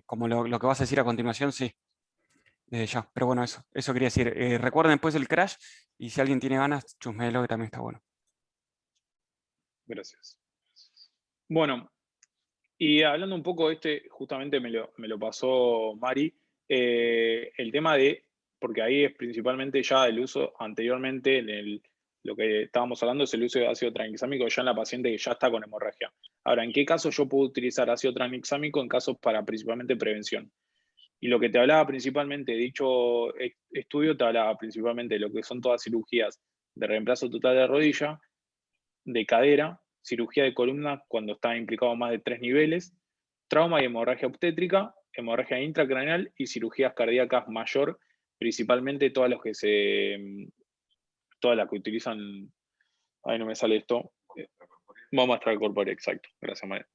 como lo que vas a decir a continuación, sí, desde ya. Pero bueno, eso quería decir. Recuerden después el crash y si alguien tiene ganas, chusmelo, que también está bueno. Gracias. Bueno, y hablando un poco de justamente me lo pasó Mari, el tema de, porque ahí es principalmente ya el uso anteriormente, lo que estábamos hablando es el uso de ácido tranexámico ya en la paciente que ya está con hemorragia. Ahora, ¿en qué caso yo puedo utilizar ácido tranexámico? En casos para principalmente prevención. Y lo que te hablaba principalmente, dicho estudio, te hablaba principalmente de lo que son todas cirugías de reemplazo total de rodilla, de cadera, cirugía de columna cuando está implicado más de 3 niveles, trauma y hemorragia obstétrica, hemorragia intracraneal y cirugías cardíacas mayor, principalmente todas las que utilizan, ay no me sale esto, vamos a extracorpórea, exacto, gracias María.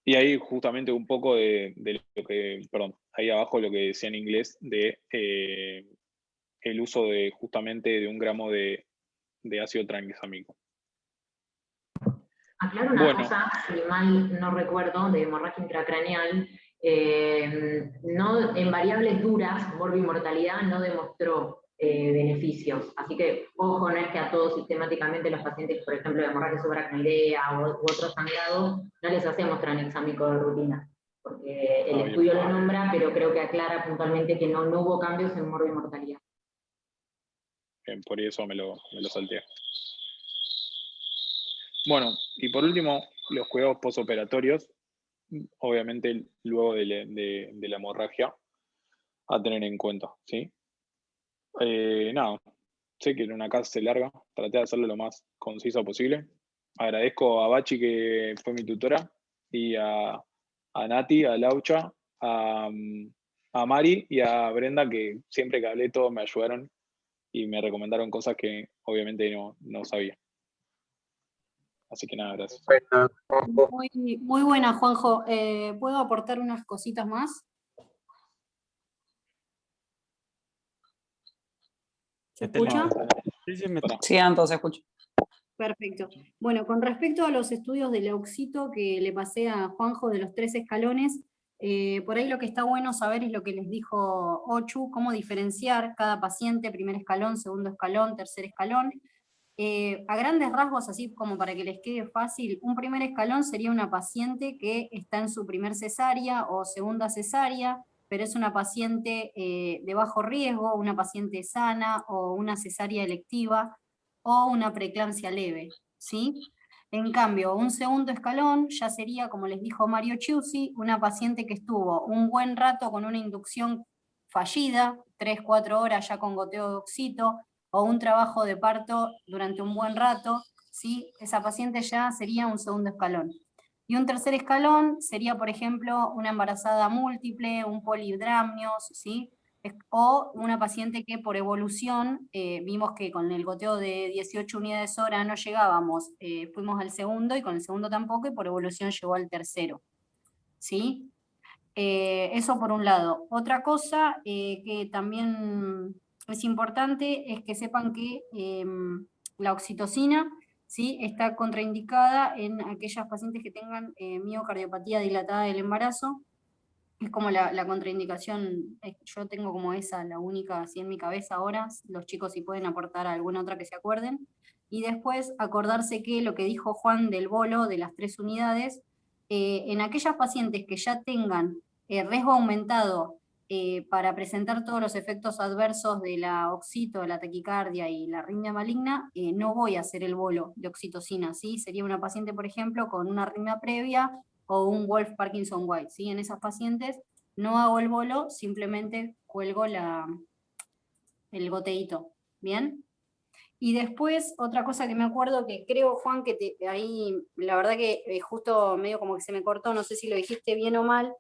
Y ahí justamente un poco de lo que, perdón, ahí abajo lo que decía en inglés de el uso de justamente de 1 gramo de ácido tranexámico. Aclaro una cosa, si mal no recuerdo, de hemorragia intracraneal, no, en variables duras, morbimortalidad no demostró beneficios. Así que, ojo, no es que a todos sistemáticamente los pacientes, por ejemplo, de hemorragia subaracnoidea u otros sangrados, no les hacemos tranexámico de rutina, porque el estudio lo nombra, pero creo que aclara puntualmente que no hubo cambios en morbimortalidad. Bien, por eso me lo salteé. Bueno, y por último, los cuidados postoperatorios, obviamente luego de la hemorragia, a tener en cuenta, ¿sí? Nada, sé que en una clase larga, traté de hacerlo lo más conciso posible. Agradezco a Bachi, que fue mi tutora, y a Nati, a Laucha, a Mari y a Brenda, que siempre que hablé todos me ayudaron y me recomendaron cosas que obviamente no sabía. Así que nada, gracias. Muy buena, Juanjo. ¿Puedo aportar unas cositas más? ¿Se escucha? Sí, Anto, se escucha. Perfecto. Bueno, con respecto a los estudios del Leucito que le pasé a Juanjo de los 3 escalones, por ahí lo que está bueno saber es lo que les dijo Ochu, cómo diferenciar cada paciente, primer escalón, segundo escalón, tercer escalón. A grandes rasgos, así como para que les quede fácil, un primer escalón sería una paciente que está en su primer cesárea o segunda cesárea, pero es una paciente de bajo riesgo, una paciente sana o una cesárea electiva o una preeclampsia leve, ¿sí? En cambio, un segundo escalón ya sería, como les dijo Mario Chiusi, una paciente que estuvo un buen rato con una inducción fallida, 3-4 horas ya con goteo de oxito, o un trabajo de parto durante un buen rato, ¿sí? Esa paciente ya sería un segundo escalón. Y un tercer escalón sería, por ejemplo, una embarazada múltiple, un polidramnios, ¿sí? O una paciente que por evolución, vimos que con el goteo de 18 unidades hora no llegábamos, fuimos al segundo y con el segundo tampoco, y por evolución llegó al tercero, ¿sí? Eso por un lado. Otra cosa que también es importante es que sepan que la oxitocina, ¿sí?, está contraindicada en aquellas pacientes que tengan miocardiopatía dilatada del embarazo. Es como la contraindicación, yo tengo como esa, la única así en mi cabeza ahora, los chicos si pueden aportar alguna otra que se acuerden. Y después acordarse que lo que dijo Juan del bolo, de las 3 unidades, en aquellas pacientes que ya tengan riesgo aumentado para presentar todos los efectos adversos de la oxito, la taquicardia y la arritmia maligna, no voy a hacer el bolo de oxitocina, ¿sí? Sería una paciente, por ejemplo, con una arritmia previa o un Wolf Parkinson White, ¿sí? En esas pacientes no hago el bolo, simplemente cuelgo el goteíto, ¿bien? Y después, otra cosa que me acuerdo que creo, Juan, que ahí, la verdad que justo medio como que se me cortó, no sé si lo dijiste bien o mal,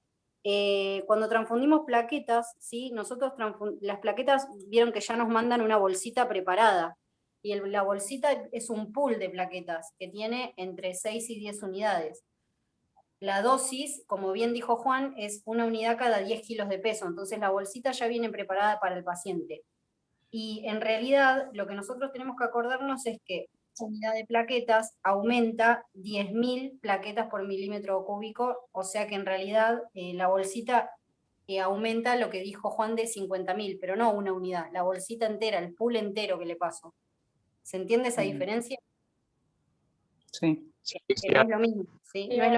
cuando transfundimos plaquetas, ¿sí? Nosotros las plaquetas, vieron que ya nos mandan una bolsita preparada, y la bolsita es un pool de plaquetas, que tiene entre 6 y 10 unidades. La dosis, como bien dijo Juan, es 1 unidad cada 10 kilos de peso, entonces la bolsita ya viene preparada para el paciente. Y en realidad lo que nosotros tenemos que acordarnos es que esa unidad de plaquetas aumenta 10.000 plaquetas por milímetro cúbico, o sea que en realidad la bolsita aumenta lo que dijo Juan de 50.000, pero no una unidad, la bolsita entera, el pool entero que le paso. ¿Se entiende esa diferencia? Sí. Que no es lo mismo, ¿sí? No es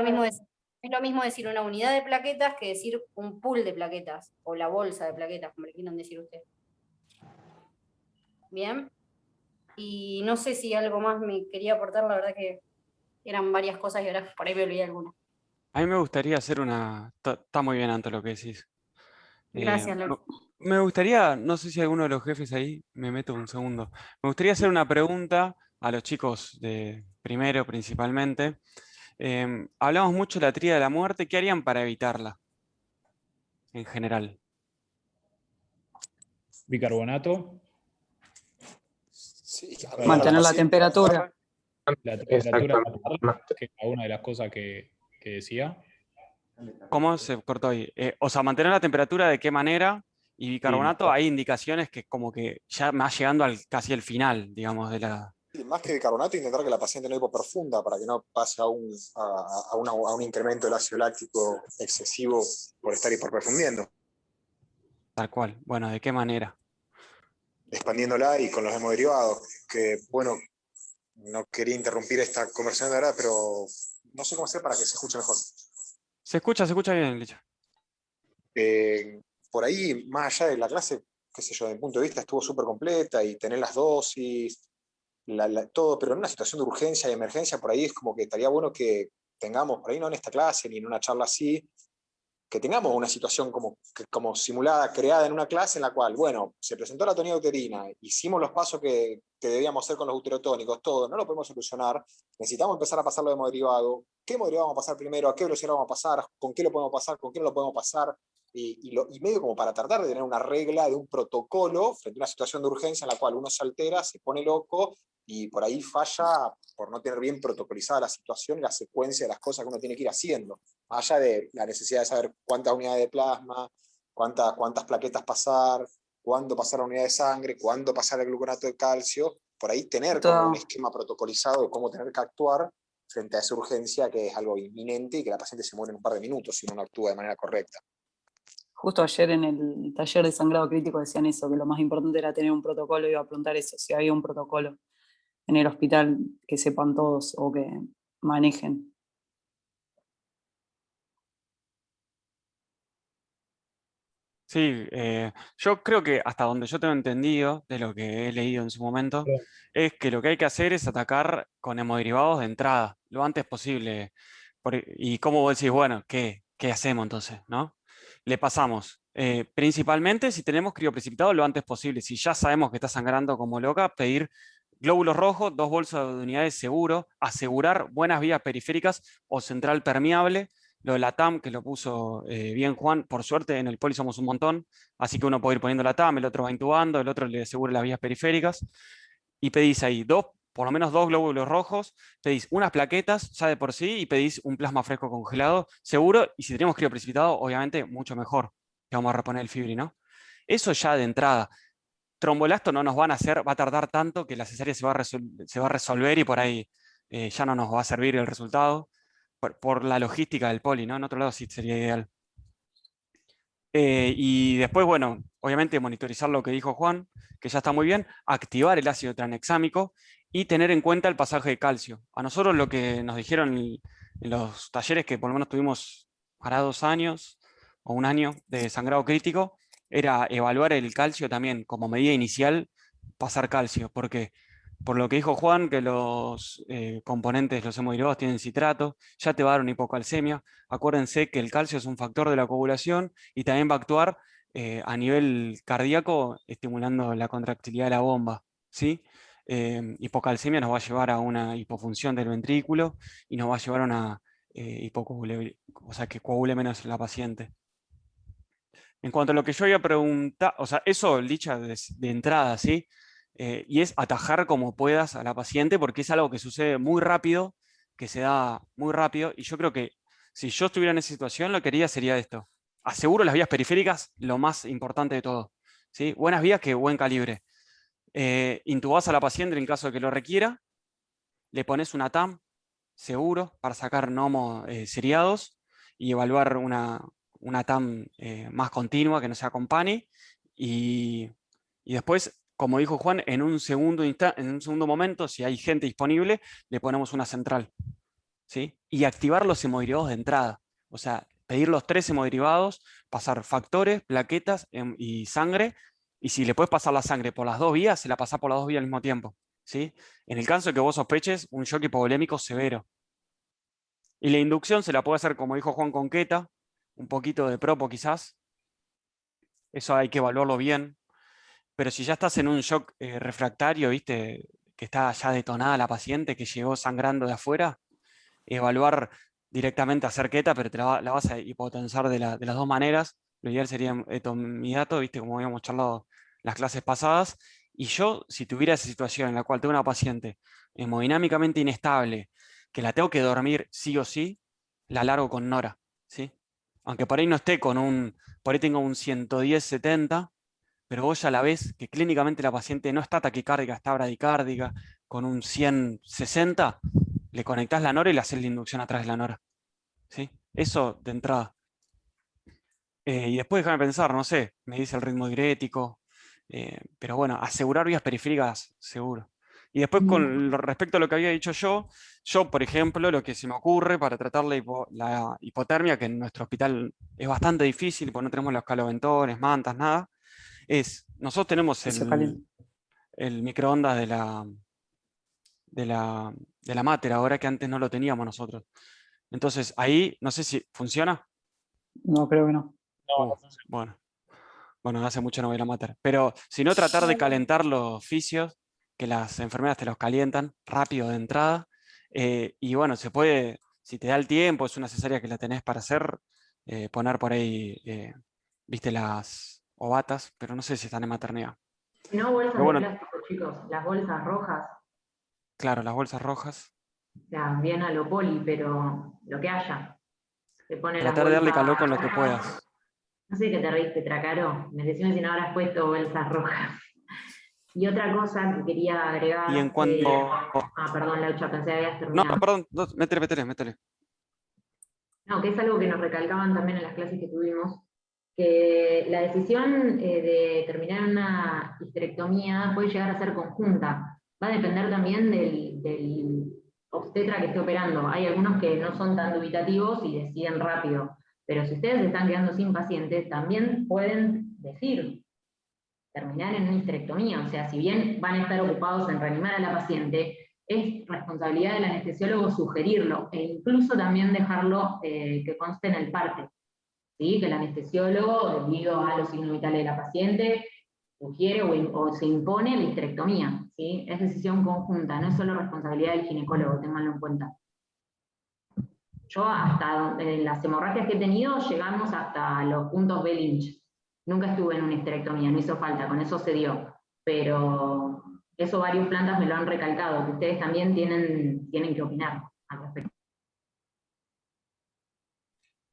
lo mismo decir una unidad de plaquetas que decir un pool de plaquetas, o la bolsa de plaquetas, como le quieran decir ustedes. Bien. Y no sé si algo más me quería aportar, la verdad que eran varias cosas y ahora por ahí me olvidé alguna. A mí me gustaría hacer una... Está muy bien, Anto, lo que decís. Gracias, Lore. Me gustaría, no sé si alguno de los jefes ahí, me meto un segundo, me gustaría hacer una pregunta a los chicos de primero principalmente. Hablamos mucho de la tríada de la muerte, ¿qué harían para evitarla en general? Bicarbonato. Sí, Mantener la temperatura. La temperatura, que era una de las cosas que decía. ¿Cómo se cortó ahí? O sea, mantener la temperatura, ¿de qué manera? Y bicarbonato, hay indicaciones que como que ya más llegando casi al final, digamos, de la... Más que bicarbonato, intentar que la paciente no hipoperfunda para que no pase a un incremento del ácido láctico excesivo por estar hiperperfundiendo. Tal cual. Bueno, ¿de qué manera? Expandiéndola y con los hemoderivados, que bueno, no quería interrumpir esta conversación de ahora, pero no sé cómo hacer para que se escuche mejor. Se escucha bien, Licha. Por ahí, más allá de la clase, qué sé yo, desde mi punto de vista estuvo súper completa y tener las dosis, todo, pero en una situación de urgencia y emergencia, por ahí es como que estaría bueno que tengamos, por ahí no en esta clase ni en una charla así, que tengamos una situación como simulada, creada en una clase en la cual, bueno, se presentó la tonía uterina, hicimos los pasos que debíamos hacer con los uterotónicos, todo, no lo podemos solucionar, necesitamos empezar a pasarlo de hemodderivado, qué hemodderivado vamos a pasar primero, a qué velocidad lo vamos a pasar, con qué lo podemos pasar, con qué no lo podemos pasar, y medio como para tratar de tener una regla de un protocolo frente a una situación de urgencia en la cual uno se altera, se pone loco y por ahí falla por no tener bien protocolizada la situación y la secuencia de las cosas que uno tiene que ir haciendo. Más allá de la necesidad de saber cuántas unidades de plasma, cuántas plaquetas pasar, cuándo pasar la unidad de sangre, cuándo pasar el gluconato de calcio, por ahí tener como un esquema protocolizado de cómo tener que actuar frente a esa urgencia que es algo inminente y que la paciente se muere en un par de minutos si uno no actúa de manera correcta. Justo ayer en el taller de sangrado crítico decían eso, que lo más importante era tener un protocolo, iba a preguntar eso, si había un protocolo en el hospital que sepan todos o que manejen. Sí, yo creo que hasta donde yo tengo entendido, de lo que he leído en su momento, es que lo que hay que hacer es atacar con hemoderivados de entrada, lo antes posible. Y como vos decís, bueno, ¿qué hacemos entonces? ¿No? Le pasamos, principalmente si tenemos crioprecipitado lo antes posible. Si ya sabemos que está sangrando como loca, pedir glóbulos rojos, 2 bolsas de unidades seguro, asegurar buenas vías periféricas o central permeable. Lo de la TAM, que lo puso bien Juan, por suerte en el poli somos un montón, así que uno puede ir poniendo la TAM, el otro va intubando, el otro le asegura las vías periféricas, y pedís ahí por lo menos 2 glóbulos rojos, pedís unas plaquetas ya de por sí y pedís un plasma fresco congelado, seguro, y si tenemos crioprecipitado, obviamente mucho mejor, que vamos a reponer el fibri, ¿no? Eso ya de entrada. Trombolasto no nos van a hacer, va a tardar tanto que la cesárea se va a resolver y por ahí ya no nos va a servir el resultado por la logística del poli, ¿no? En otro lado sí sería ideal. Y después, bueno, obviamente monitorizar lo que dijo Juan, que ya está muy bien, activar el ácido tranexámico y tener en cuenta el pasaje de calcio. A nosotros lo que nos dijeron en los talleres que por lo menos tuvimos para 2 años o 1 año de sangrado crítico, era evaluar el calcio también como medida inicial, pasar calcio, porque por lo que dijo Juan, que los componentes, los hemoderivados tienen citrato, ya te va a dar una hipocalcemia. Acuérdense que el calcio es un factor de la coagulación y también va a actuar a nivel cardíaco estimulando la contractilidad de la bomba, ¿sí? Hipocalcemia nos va a llevar a una hipofunción del ventrículo y nos va a llevar a una o sea, que coagule menos la paciente. En cuanto a lo que yo había preguntado, o sea, eso dicha de entrada, ¿sí? Y es atajar como puedas a la paciente porque es algo que sucede muy rápido, que se da muy rápido, y yo creo que si yo estuviera en esa situación, lo que haría sería esto. Aseguro las vías periféricas, lo más importante de todo, ¿sí? Buenas vías que buen calibre. Intubás a la paciente en caso de que lo requiera, le pones una TAM, seguro, para sacar gnomos seriados y evaluar una TAM más continua que no se acompañe. Y después, como dijo Juan, en un segundo momento, si hay gente disponible, le ponemos una central. ¿Sí? Y activar los hemoderivados de entrada. O sea, pedir los 3 hemoderivados, pasar factores, plaquetas y sangre. Y si le puedes pasar la sangre por las 2 vías, se la pasa por las 2 vías al mismo tiempo. ¿Sí? En el caso de que vos sospeches un shock hipovolémico severo. Y la inducción se la puede hacer, como dijo Juan, con queta, un poquito de propo quizás. Eso hay que evaluarlo bien. Pero si ya estás en un shock refractario, ¿viste? Que está ya detonada la paciente, que llegó sangrando de afuera, evaluar directamente hacer queta, pero la vas a hipotensar de las 2 maneras. Lo ideal sería etomidato, ¿viste? Como habíamos charlado las clases pasadas. Y yo, si tuviera esa situación en la cual tengo una paciente hemodinámicamente inestable, que la tengo que dormir sí o sí, la largo con Nora, ¿sí? aunque por ahí no esté por ahí tenga un 110-70, pero vos ya la ves que clínicamente la paciente no está taquicárdica, está bradicárdica, con un 160, le conectás la nora y le haces la inducción atrás de la nora. ¿Sí? Eso de entrada. Y después déjame pensar, no sé, me dice el ritmo diurético, pero bueno, asegurar vías periféricas, seguro. Y después con respecto a lo que había dicho yo, por ejemplo, lo que se me ocurre para tratar la hipotermia, que en nuestro hospital es bastante difícil, porque no tenemos los caloventones, mantas, nada, nosotros tenemos Que se caliente. el microondas de la Mater, ahora que antes no lo teníamos nosotros. Entonces, ahí, no sé si funciona. No, creo que no. No, no funciona. Bueno, hace mucho no voy a la Mater. Pero si no, tratar de calentar los fisios, que las enfermeras te los calientan rápido de entrada. Y bueno, se puede, si te da el tiempo, es una cesárea que la tenés para hacer, poner por ahí, viste, las ovatas, pero no sé si están en maternidad. No bolsas Pero de bueno, plástico, chicos, las bolsas rojas, claro, las bolsas rojas. o sea, bien a lo poli, pero lo que haya. Te pone las Tratar de darle bolsas calor con lo que rojas. puedas. No sé qué te reíste, Tracaro. Me decime si no habrás puesto bolsas rojas. Y otra cosa que quería agregar, Y en cuanto... perdón, Laucha, pensé que habías No, terminado. perdón, no, métele. No, que es algo que nos recalcaban también en las clases que tuvimos, que la decisión de terminar una histerectomía puede llegar a ser conjunta. Va a depender también del obstetra que esté operando. Hay algunos que no son tan dubitativos y deciden rápido, pero si ustedes están quedando sin pacientes, también pueden decir terminar en una histerectomía. O sea, si bien van a estar ocupados en reanimar a la paciente, es responsabilidad del anestesiólogo sugerirlo e incluso también dejarlo que conste en el parte. ¿Sí? Que el anestesiólogo, debido a los signos vitales de la paciente, sugiere o se impone la histerectomía. ¿Sí? Es decisión conjunta, no es solo responsabilidad del ginecólogo, ténganlo en cuenta. Yo en las hemorragias que he tenido llegamos hasta los puntos B-Lynch. Nunca estuve en una histerectomía, no hizo falta, con eso se dio. Pero eso varios plantas me lo han recalcado, que ustedes también tienen que opinar al respecto.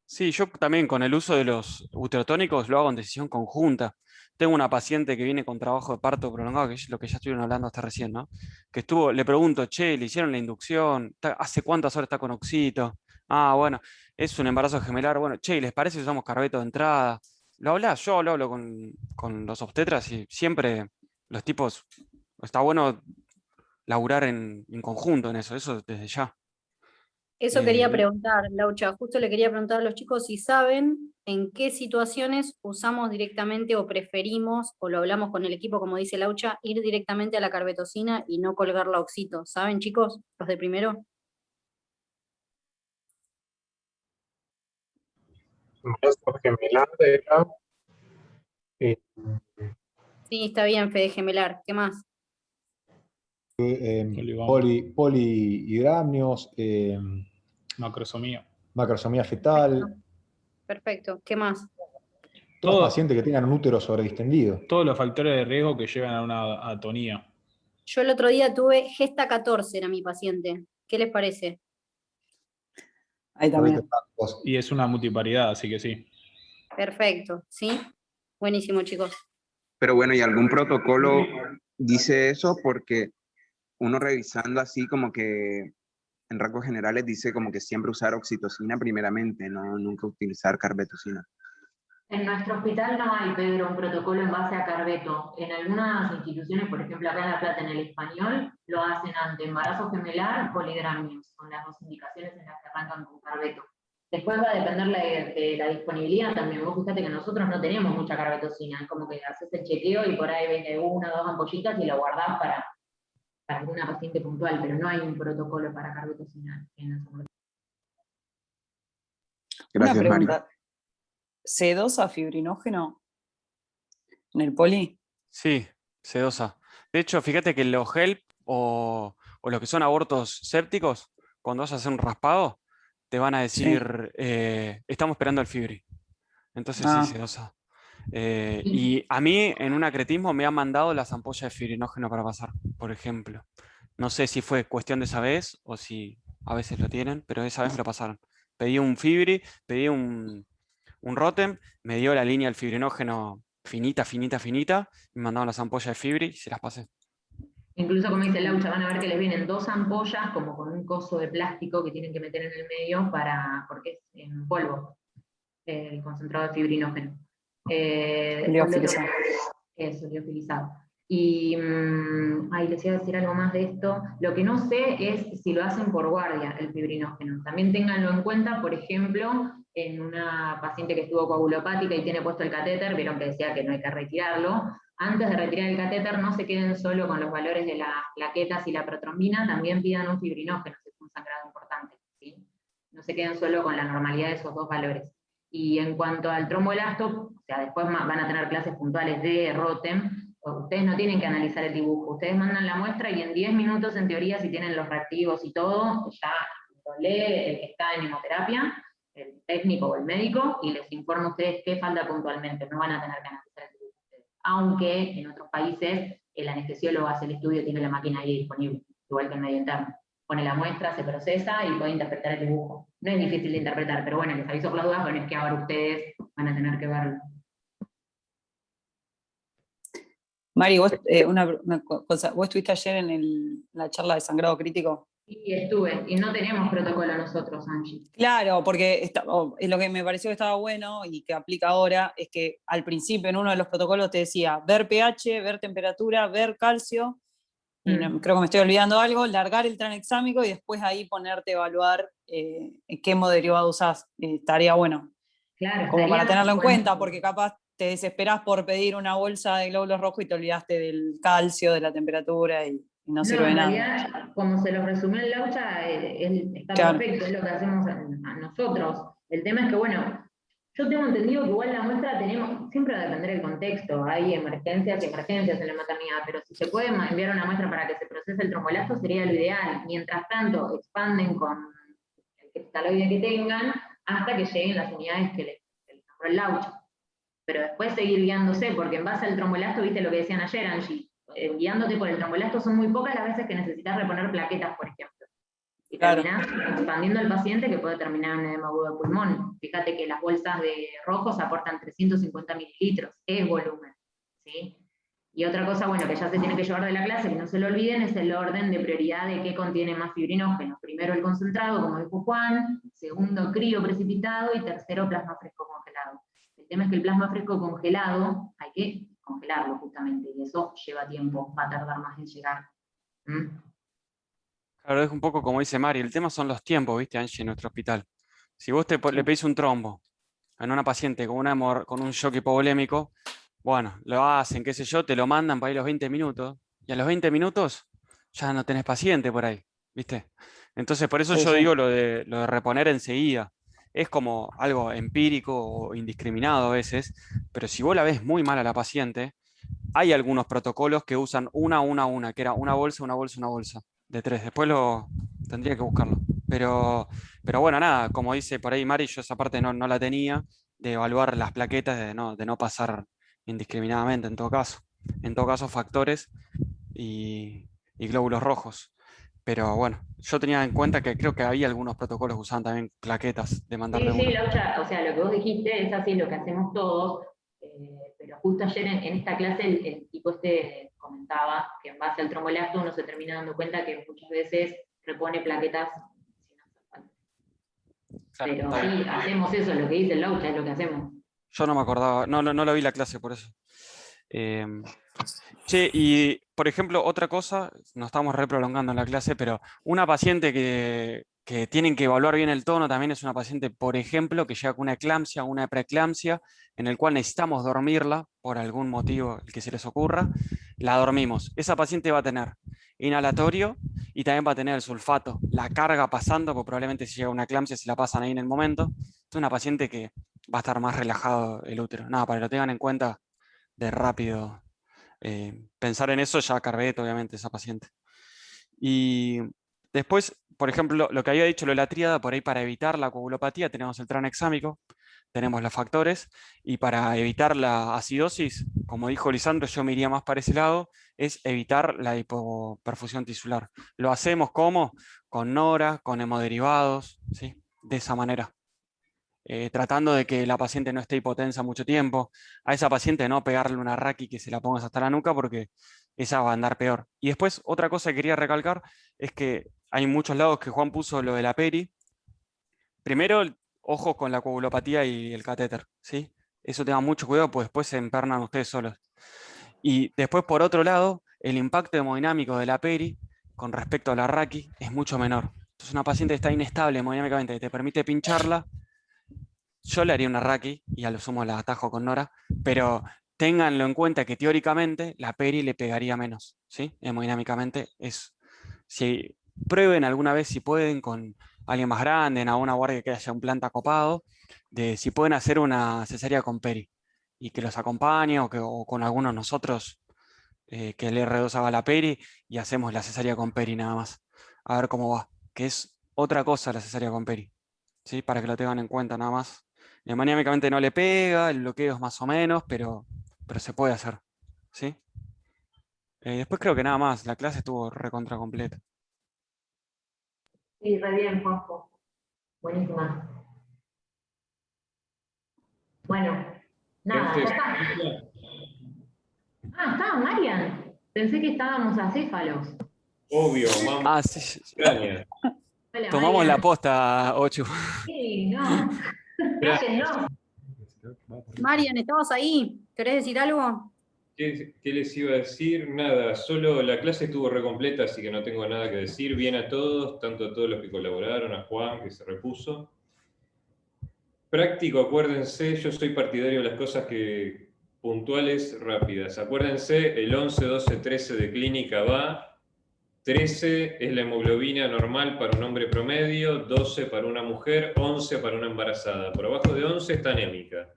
Sí, yo también con el uso de los uterotónicos lo hago en decisión conjunta. Tengo una paciente que viene con trabajo de parto prolongado, que es lo que ya estuvieron hablando hasta recién, ¿no? Que le pregunto, che, ¿le hicieron la inducción? ¿Hace cuántas horas está con oxito? Ah, bueno, es un embarazo gemelar. Bueno, che, ¿les parece si usamos carbeto de entrada? ¿Lo hablas? Yo lo hablo con los obstetras y siempre los tipos, está bueno laburar en conjunto en eso desde ya. Eso quería Eh, preguntar, Laucha, justo le quería preguntar a los chicos si saben en qué situaciones usamos directamente o preferimos, o lo hablamos con el equipo, como dice Laucha, ir directamente a la carbetocina y no colgar la oxito. ¿Saben, chicos? Los de primero. Embarazo gemelar era, eh, Sí, está bien, Fede Gemelar. ¿Qué más? Polihidramnios, Macrosomía. macrosomía fetal, Perfecto. ¿Qué más? todos Todo- pacientes que tengan un útero sobredistendido. Todos los factores de riesgo que llevan a una atonía. Yo el otro día tuve Gesta 14, era mi paciente. ¿Qué les parece? Ahí también. Y es una multiparidad, así que sí. Perfecto, ¿sí? Buenísimo, chicos. Pero bueno, ¿y algún protocolo dice eso? Porque uno revisando así como que en rasgos generales dice como que siempre usar oxitocina primeramente, no nunca utilizar carbetocina. En nuestro hospital no hay, Pedro, un protocolo en base a carbeto. En algunas instituciones, por ejemplo acá en La Plata, en el español, lo hacen ante embarazo gemelar, polidramios, son las dos indicaciones en las que arrancan con carbeto. Después va a depender de la disponibilidad también. Vos fíjate que nosotros no tenemos mucha carbetocina, es como que haces el chequeo y por ahí viene una o dos ampollitas y lo guardás para alguna paciente puntual, pero no hay un protocolo para carbetocina en ese momento. Una Gracias, Mari. pregunta. ¿Sedosa fibrinógeno en el poli? Sí, sedosa. De hecho, fíjate que los HELP o lo que son abortos sépticos, cuando vas a hacer un raspado, te van a decir, estamos esperando el fibri. Entonces sí, Ah. sedosa. Y a mí en un acretismo me han mandado las ampollas de fibrinógeno para pasar, por ejemplo. No sé si fue cuestión de esa vez o si a veces lo tienen, pero esa vez me lo pasaron. Pedí un fibri, pedí un un Rotem, me dio la línea del fibrinógeno finita, finita, finita, me mandaron las ampollas de fibri y se las pasé. Incluso como dice Laucha, van a ver que les vienen 2 ampollas como con un coso de plástico que tienen que meter en el medio porque es en polvo, el concentrado de fibrinógeno. Liofilizado. Eso, liofilizado. Y les iba a decir algo más de esto. Lo que no sé es si lo hacen por guardia, el fibrinógeno. También ténganlo en cuenta, por ejemplo, en una paciente que estuvo coagulopática y tiene puesto el catéter, vieron que decía que no hay que retirarlo. Antes de retirar el catéter, no se queden solo con los valores de las plaquetas y la protrombina, también pidan un fibrinógeno, si es un sangrado importante, ¿sí? No se queden solo con la normalidad de esos 2 valores. Y en cuanto al tromboelasto, o sea, después van a tener clases puntuales de Rotem, ustedes no tienen que analizar el dibujo, ustedes mandan la muestra y en 10 minutos, en teoría, si tienen los reactivos y todo, ya lo lee el que está en hemoterapia, el técnico o el médico, y les informa a ustedes qué falta puntualmente, no van a tener que analizar el dibujo ustedes. Aunque en otros países el anestesiólogo hace el estudio, tiene la máquina ahí disponible, igual que el medio interno. Pone la muestra, se procesa y puede interpretar el dibujo. No es difícil de interpretar, pero bueno, les aviso por las dudas, bueno, es que ahora ustedes van a tener que verlo. Mari, vos, una cosa, ¿vos estuviste ayer en la charla de sangrado crítico? Sí, estuve, y no tenemos protocolo nosotros, Angie. Claro, porque lo que me pareció que estaba bueno y que aplica ahora es que al principio en uno de los protocolos te decía ver pH, ver temperatura, ver calcio, y creo que me estoy olvidando algo, largar el tranexámico y después ahí ponerte a evaluar qué hemoderivado usás. Estaría bueno. Claro, como para tenerlo en bueno. cuenta, porque capaz te desesperás por pedir una bolsa de glóbulos rojos y te olvidaste del calcio, de la temperatura y no sirve de nada. En realidad, como se lo resumió en Laucha, está Claro. Perfecto, es lo que hacemos a nosotros. El tema es que, bueno, yo tengo entendido que igual la muestra tenemos, siempre va a depender del contexto, hay emergencias y emergencias en la maternidad, pero si se puede enviar una muestra para que se procese el trombolasto sería lo ideal. Mientras tanto, expanden con el cristaloide que tengan hasta que lleguen las unidades que les nombró el Laucha. Pero después seguir guiándose, porque en base al trombolasto, viste lo que decían ayer, Angie, guiándote por el trombolasto son muy pocas las veces que necesitas reponer plaquetas, por ejemplo. Y terminás expandiendo al paciente que puede terminar en edema agudo de pulmón. Fíjate que las bolsas de rojos aportan 350 mililitros, es volumen, ¿sí? Y otra cosa, bueno, que ya se tiene que llevar de la clase, que no se lo olviden, es el orden de prioridad de qué contiene más fibrinógeno. Primero el concentrado, como dijo Juan, segundo crío precipitado y tercero plasma fresco congelado. El tema es que el plasma fresco congelado hay que congelarlo justamente, y eso lleva tiempo, va a tardar más en llegar. Claro, es un poco como dice Mari, el tema son los tiempos, ¿viste, Angie, en nuestro hospital? Si vos le pedís un trombo en una paciente con un shock hipovolémico, bueno, lo hacen, qué sé yo, te lo mandan para ir los 20 minutos, y a los 20 minutos ya no tenés paciente por ahí, ¿viste? Entonces, por eso yo digo lo de reponer enseguida. Es como algo empírico o indiscriminado a veces, pero si vos la ves muy mal a la paciente, hay algunos protocolos que usan una, que era una bolsa, una bolsa, una bolsa, de 3. Después tendría que buscarlo. Pero bueno, nada, como dice por ahí Mari, yo esa parte no la tenía, de evaluar las plaquetas, de no pasar indiscriminadamente en todo caso. En todo caso, factores y glóbulos rojos. Pero bueno, yo tenía en cuenta que creo que había algunos protocolos que usaban también plaquetas de mandarle Sí, uno. Laucha, o sea, lo que vos dijiste es así lo que hacemos todos, pero justo ayer en esta clase el tipo comentaba que en base al trombolasto uno se termina dando cuenta que muchas veces repone plaquetas sin hacer falta. Pero sí, hacemos eso, lo que dice el Laucha es lo que hacemos. Yo no me acordaba, no lo vi la clase por eso. Che, y por ejemplo, otra cosa, nos estamos reprolongando en la clase, pero una paciente que tienen que evaluar bien el tono también es una paciente, por ejemplo, que llega con una eclampsia o una preeclampsia, en el cual necesitamos dormirla por algún motivo el que se les ocurra, la dormimos. Esa paciente va a tener inhalatorio y también va a tener el sulfato, la carga pasando, porque probablemente si llega una eclampsia se la pasan ahí en el momento. Es una paciente que va a estar más relajado el útero. Nada, para que lo tengan en cuenta de rápido. Pensar en eso ya cargué, obviamente, esa paciente. Y después, por ejemplo, lo que había dicho, lo de la tríada, por ahí para evitar la coagulopatía tenemos el tranexámico, tenemos los factores, y para evitar la acidosis, como dijo Lisandro, yo me iría más para ese lado, es evitar la hipoperfusión tisular. Lo hacemos ¿cómo? Con nora, con hemoderivados, ¿sí? De esa manera. tratando de que la paciente no esté hipotensa mucho tiempo. A esa paciente no pegarle una raqui que se la pongas hasta la nuca porque esa va a andar peor. Y después otra cosa que quería recalcar es que hay muchos lados que Juan puso lo de la peri. Primero, ojo con la coagulopatía y el catéter, ¿sí? Eso tengan mucho cuidado, pues después se empernan ustedes solos. Y después, por otro lado, el impacto hemodinámico de la peri con respecto a la raqui es mucho menor. Entonces, una paciente que está inestable hemodinámicamente, que te permite pincharla, yo le haría una raqui y a lo sumo la atajo con Nora, pero ténganlo en cuenta que teóricamente la peri le pegaría menos, ¿sí? Hemodinámicamente si prueben alguna vez si pueden con alguien más grande, en alguna guardia que haya un planta copado, de si pueden hacer una cesárea con peri y que los acompañe o con algunos de nosotros que el R2 haga la peri y hacemos la cesárea con peri nada más. A ver cómo va, que es otra cosa la cesárea con peri, ¿sí? Para que lo tengan en cuenta nada más. Hemodinámicamente no le pega, el bloqueo es más o menos, pero se puede hacer, ¿sí? Después creo que nada más, la clase estuvo recontra completa. Sí, re bien, Juanjo. Buenísima. Bueno, nada, ya está. Ah, estaba Marian. Pensé que estábamos acéfalos. Obvio, mamá. Ah, sí. Extraña. Hola, Tomamos Marian. la posta, Ochu. Sí, no. Cállennos. Marian, ¿estabas ahí? ¿Querés decir algo? ¿Qué les iba a decir? Nada, solo la clase estuvo recompleta, así que no tengo nada que decir. Bien a todos, tanto a todos los que colaboraron, a Juan, que se repuso. Práctico, acuérdense, yo soy partidario de las cosas que puntuales, rápidas. Acuérdense, el 11, 12, 13 de clínica va. 13 es la hemoglobina normal para un hombre promedio, 12 para una mujer, 11 para una embarazada. Por abajo de 11 está anémica.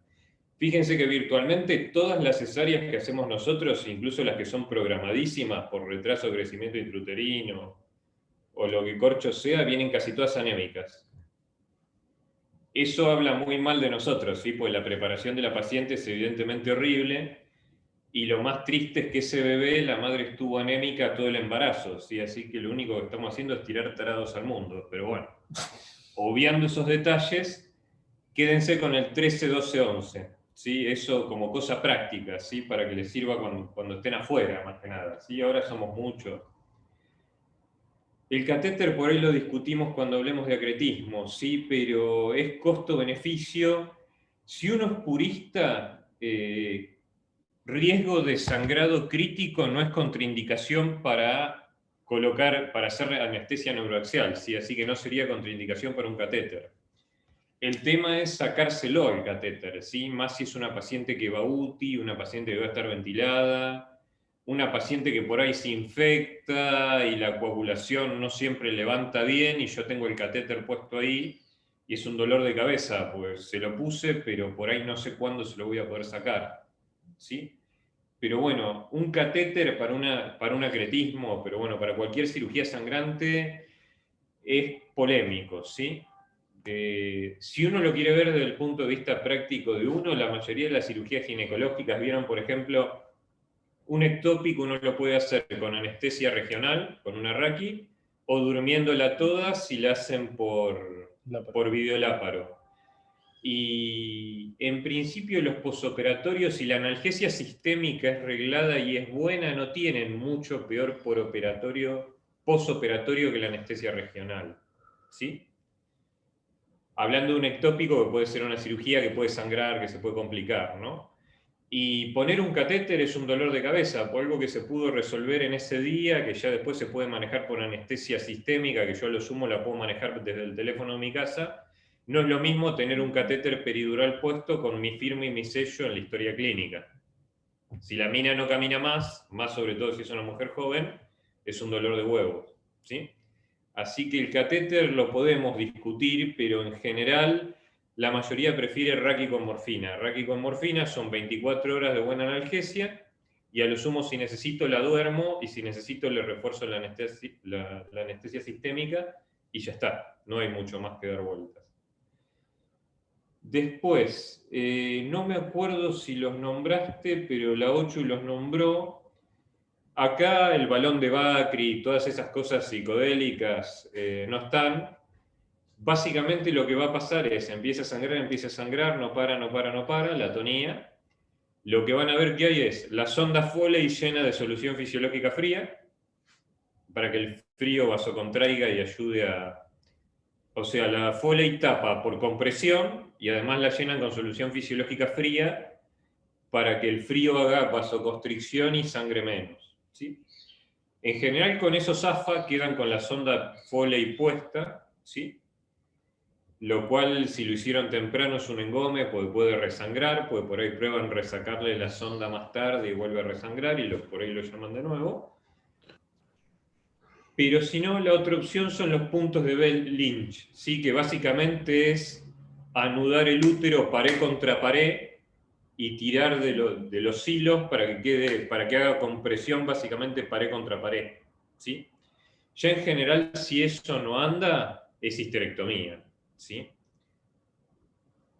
Fíjense que virtualmente todas las cesáreas que hacemos nosotros, incluso las que son programadísimas por retraso de crecimiento intrauterino o lo que corcho sea, vienen casi todas anémicas. Eso habla muy mal de nosotros, ¿sí? Pues la preparación de la paciente es evidentemente horrible y lo más triste es que ese bebé, la madre estuvo anémica todo el embarazo, ¿sí? Así que lo único que estamos haciendo es tirar tarados al mundo. Pero bueno, obviando esos detalles, quédense con el 13, 12, 11. ¿Sí? Eso como cosa práctica, ¿sí? Para que les sirva cuando estén afuera, más que nada. ¿Sí? Ahora somos muchos. El catéter por ahí lo discutimos cuando hablemos de acretismo, ¿sí? Pero es costo-beneficio. Si uno es purista, riesgo de sangrado crítico no es contraindicación para hacer anestesia neuroaxial, ¿sí? Así que no sería contraindicación para un catéter. El tema es sacárselo el catéter, ¿sí? Más si es una paciente que va UTI, una paciente que va a estar ventilada, una paciente que por ahí se infecta y la coagulación no siempre levanta bien y yo tengo el catéter puesto ahí y es un dolor de cabeza, pues se lo puse, pero por ahí no sé cuándo se lo voy a poder sacar, ¿sí? Pero bueno, un catéter para un acretismo, pero bueno, para cualquier cirugía sangrante es polémico, ¿sí? Si uno lo quiere ver desde el punto de vista práctico de uno, la mayoría de las cirugías ginecológicas vieron, por ejemplo, un ectópico uno lo puede hacer con anestesia regional, con una raqui, o durmiéndola toda si la hacen por videoláparo. Y en principio los posoperatorios, si la analgesia sistémica es reglada y es buena, no tienen mucho peor posoperatorio que la anestesia regional, ¿sí? Hablando de un ectópico que puede ser una cirugía que puede sangrar, que se puede complicar, ¿no? Y poner un catéter es un dolor de cabeza, por algo que se pudo resolver en ese día, que ya después se puede manejar por anestesia sistémica, que yo a lo sumo la puedo manejar desde el teléfono de mi casa. No es lo mismo tener un catéter peridural puesto con mi firma y mi sello en la historia clínica. Si la mina no camina más sobre todo si es una mujer joven, es un dolor de huevos, ¿sí? Así que el catéter lo podemos discutir, pero en general la mayoría prefiere raqui con morfina. Raqui con morfina son 24 horas de buena analgesia y a lo sumo si necesito la duermo y si necesito le refuerzo la anestesia sistémica y ya está. No hay mucho más que dar vueltas. Después, no me acuerdo si los nombraste, pero la Ochu los nombró. Acá el balón de Bacri y todas esas cosas psicodélicas no están. básicamente lo que va a pasar es, empieza a sangrar, no para, la atonía. Lo que van a ver que hay es la sonda Foley llena de solución fisiológica fría, para que el frío vasocontraiga y ayude a... O sea, la Foley tapa por compresión y además la llenan con solución fisiológica fría para que el frío haga vasoconstricción y sangre menos, ¿sí? En general con esos AFA quedan con la sonda Foley puesta, ¿sí? Lo cual si lo hicieron temprano es un engome, porque puede resangrar, porque por ahí prueban resacarle la sonda más tarde y vuelve a resangrar y por ahí lo llaman de nuevo. Pero si no, la otra opción son los puntos de Bell-Lynch, ¿sí? Que básicamente es anudar el útero pared contra pared y tirar de los hilos para que haga compresión básicamente pared contra pared, ¿sí? Ya en general, si eso no anda, es histerectomía, ¿sí?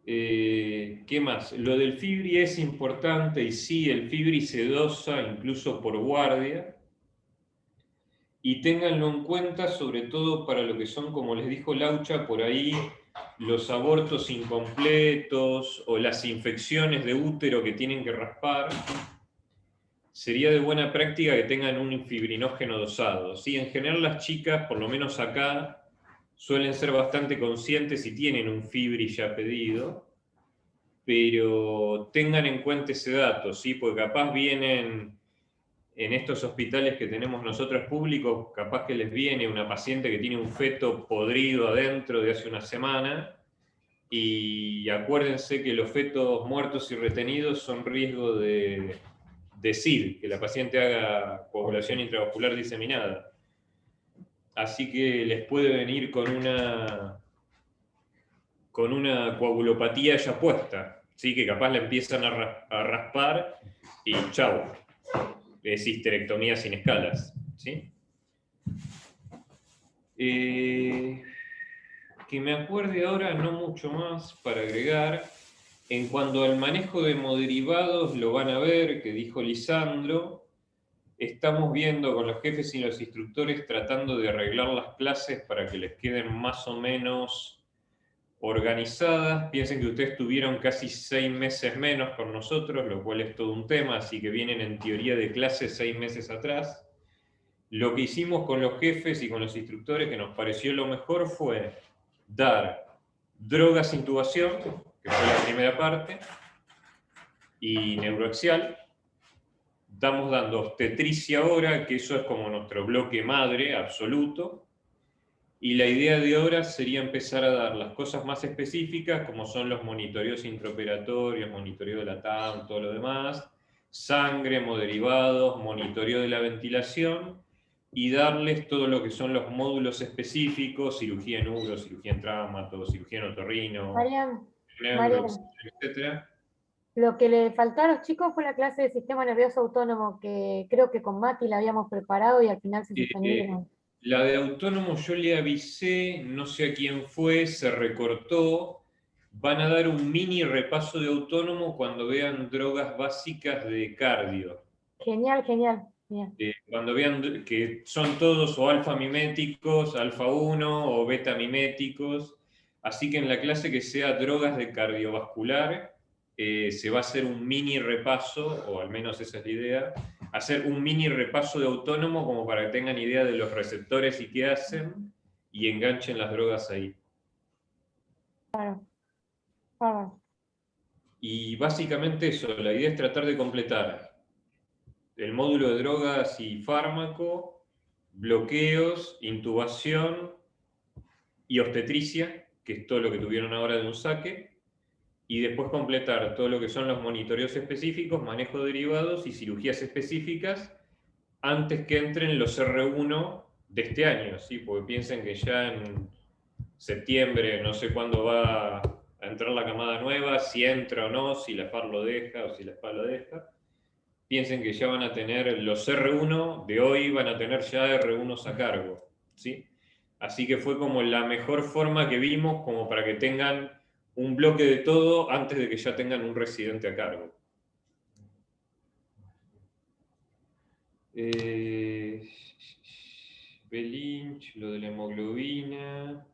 ¿Qué más? Lo del fibri es importante y sí, el fibri se dosa incluso por guardia. Y ténganlo en cuenta sobre todo para lo que son, como les dijo Laucha, por ahí los abortos incompletos o las infecciones de útero que tienen que raspar. Sería de buena práctica que tengan un fibrinógeno dosado, ¿sí? En general las chicas, por lo menos acá, suelen ser bastante conscientes y tienen un fibri ya pedido, pero tengan en cuenta ese dato, ¿sí? Porque capaz vienen en estos hospitales que tenemos nosotros públicos, capaz que les viene una paciente que tiene un feto podrido adentro de hace una semana, y acuérdense que los fetos muertos y retenidos son riesgo de SID, que la paciente haga coagulación intravascular diseminada. Así que les puede venir con una coagulopatía ya puesta, ¿sí? Que capaz la empiezan a raspar y chau. Es histerectomía sin escalas, ¿sí? Que me acuerde ahora, no mucho más para agregar. En cuanto al manejo de hemoderivados, lo van a ver, que dijo Lisandro. Estamos viendo con los jefes y los instructores tratando de arreglar las clases para que les queden más o menos organizadas. Piensen que ustedes tuvieron casi 6 meses menos con nosotros, lo cual es todo un tema, así que vienen en teoría de clases 6 meses atrás. Lo que hicimos con los jefes y con los instructores que nos pareció lo mejor fue dar drogas intubación, que fue la primera parte, y neuroaxial. Estamos dando obstetricia ahora, que eso es como nuestro bloque madre absoluto, y la idea de ahora sería empezar a dar las cosas más específicas, como son los monitoreos intraoperatorios, monitoreo de la TAM, todo lo demás, sangre, hemoderivados, monitoreo de la ventilación, y darles todo lo que son los módulos específicos, cirugía en uro, cirugía en traumato, cirugía en otorrino, Marian, etc. lo que le faltó a los chicos fue la clase de sistema nervioso autónomo, que creo que con Mati la habíamos preparado y al final se suspendieron. La de autónomo yo le avisé, no sé a quién fue, se recortó. Van a dar un mini repaso de autónomo cuando vean drogas básicas de cardio. Genial, genial. Bien. Cuando vean que son todos o alfa-miméticos, alfa-1 o beta-miméticos. Así que en la clase que sea drogas de cardiovascular, se va a hacer un mini repaso, o al menos esa es la idea, hacer un mini repaso de autónomo como para que tengan idea de los receptores y qué hacen, y enganchen las drogas ahí. Claro. Claro. Y básicamente eso, la idea es tratar de completar el módulo de drogas y fármaco, bloqueos, intubación y obstetricia, que es todo lo que tuvieron ahora de un saque, y después completar todo lo que son los monitoreos específicos, manejo de derivados y cirugías específicas antes que entren los R1 de este año, ¿sí? Porque piensen que ya en septiembre, no sé cuándo va a entrar la camada nueva, si entra o no, si la FAR lo deja o si la SPA lo deja. Piensen que ya van a tener los R1 de hoy, van a tener ya R1s a cargo, ¿sí? Así que fue como la mejor forma que vimos como para que tengan un bloque de todo antes de que ya tengan un residente a cargo. Belinch, lo de la hemoglobina.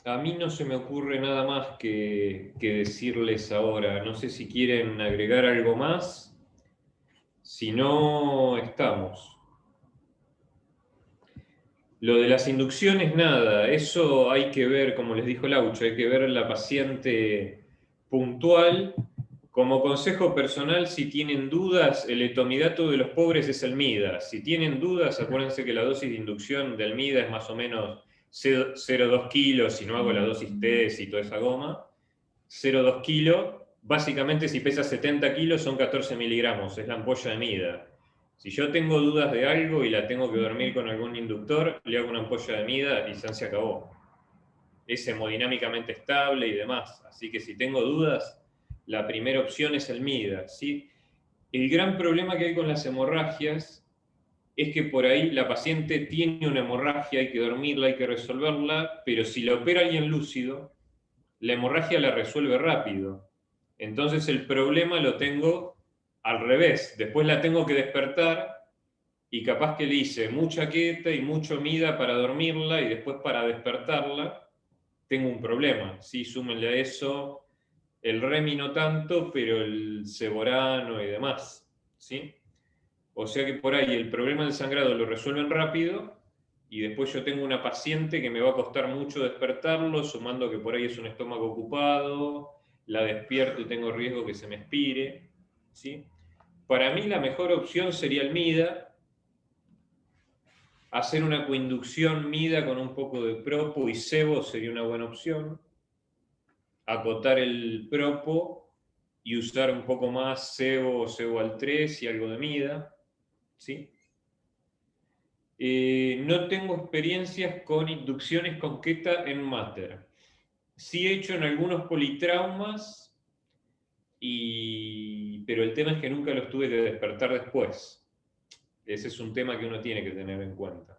A mí no se me ocurre nada más que decirles ahora. No sé si quieren agregar algo más. Si no, estamos. Lo de las inducciones, nada. Eso hay que ver, como les dijo Laucho, hay que ver la paciente puntual. Como consejo personal, si tienen dudas, el etomidato de los pobres es el MIDA. Si tienen dudas, acuérdense que la dosis de inducción del MIDA es más o menos 0,2 kilos, si no hago la dosis TES y toda esa goma. 0,2 kilos. Básicamente, si pesa 70 kilos, son 14 miligramos. Es la ampolla de MIDA. Si yo tengo dudas de algo y la tengo que dormir con algún inductor, le hago una ampolla de MIDA y se acabó. Es hemodinámicamente estable y demás. Así que si tengo dudas, la primera opción es el MIDA, ¿sí? El gran problema que hay con las hemorragias es que por ahí la paciente tiene una hemorragia, hay que dormirla, hay que resolverla, pero si la opera alguien lúcido, la hemorragia la resuelve rápido. Entonces el problema lo tengo al revés. Después la tengo que despertar y capaz que le hice mucha quieta y mucho MIDA para dormirla y después para despertarla tengo un problema. Sí, súmenle a eso el Remi no tanto, pero el Seborano y demás, ¿sí? O sea que por ahí el problema del sangrado lo resuelven rápido y después yo tengo una paciente que me va a costar mucho despertarlo, sumando que por ahí es un estómago ocupado, la despierto y tengo riesgo que se me expire, ¿sí? Para mí la mejor opción sería el MIDA, hacer una coinducción MIDA con un poco de propo y sebo sería una buena opción, acotar el propo y usar un poco más sebo o sebo al 3 y algo de MIDA, ¿sí? No tengo experiencias con inducciones con Keta en Mater. Sí he hecho en algunos politraumas, pero el tema es que nunca los tuve que despertar después. Ese es un tema que uno tiene que tener en cuenta.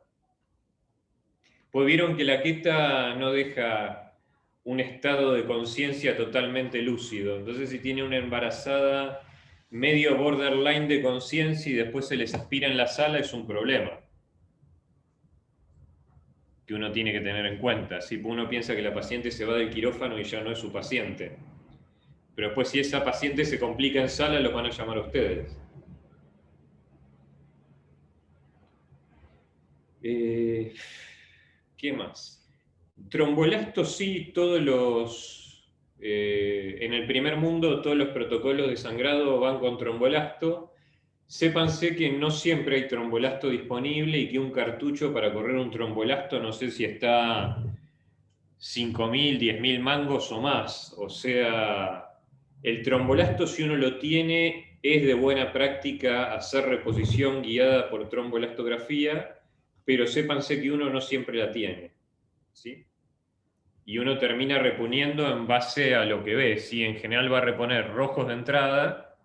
Pues vieron que la Keta no deja un estado de conciencia totalmente lúcido. Entonces, si tiene una embarazada medio borderline de conciencia y después se les aspira en la sala, es un problema que uno tiene que tener en cuenta. ¿Sí? Uno piensa que la paciente se va del quirófano y ya no es su paciente. Pero después, si esa paciente se complica en sala, los van a llamar a ustedes. ¿Qué más? Trombolasto sí, todos los... en el primer mundo todos los protocolos de sangrado van con trombolasto. Sépanse que no siempre hay trombolasto disponible y que un cartucho para correr un trombolasto no sé si está 5.000, 10.000 mangos o más. O sea, el trombolasto si uno lo tiene es de buena práctica hacer reposición guiada por trombolastografía, pero sépanse que uno no siempre la tiene, ¿sí? Y uno termina reponiendo en base a lo que ve, ¿sí? En general va a reponer rojos de entrada,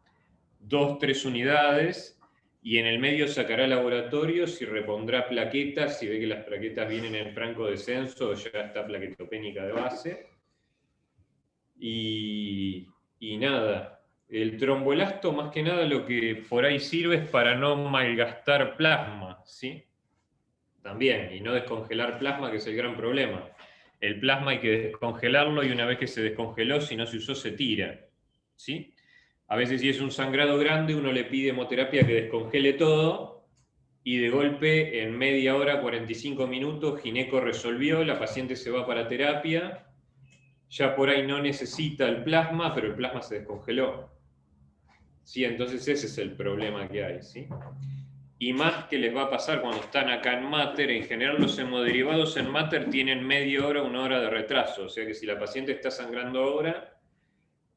2, 3 unidades, y en el medio sacará laboratorios y repondrá plaquetas, si ve que las plaquetas vienen en franco descenso, ya está plaquetopénica de base. Y nada, el trombolasto más que nada lo que por ahí sirve es para no malgastar plasma, ¿sí? También, y no descongelar plasma, que es el gran problema. El plasma hay que descongelarlo y una vez que se descongeló, si no se usó, se tira, ¿sí? A veces si es un sangrado grande, uno le pide hemoterapia que descongele todo y de golpe en media hora, 45 minutos, gineco resolvió, la paciente se va para terapia, ya por ahí no necesita el plasma, pero el plasma se descongeló. ¿Sí? Entonces ese es el problema que hay, ¿sí? Y más que les va a pasar cuando están acá en Mater, en general los hemoderivados en Mater tienen media hora, 1 hora de retraso, o sea que si la paciente está sangrando ahora,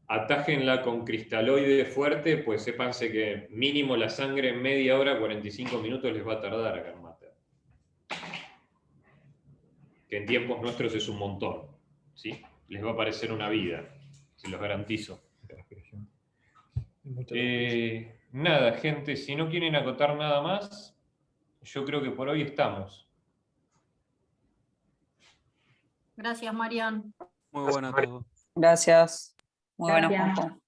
atájenla con cristaloide fuerte, pues sépanse que mínimo la sangre en media hora, 45 minutos les va a tardar acá en Mater. Que en tiempos nuestros es un montón, ¿sí? Les va a parecer una vida, se los garantizo. Nada, gente, si no quieren acotar nada más, yo creo que por hoy estamos. Gracias, Marian. Muy bueno todo. Gracias. Muy buena, Gracias. Juanjo.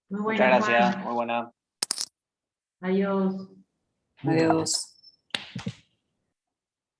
Muy Muchas buena, gracias, Juan. muy buena. Adiós. Adiós.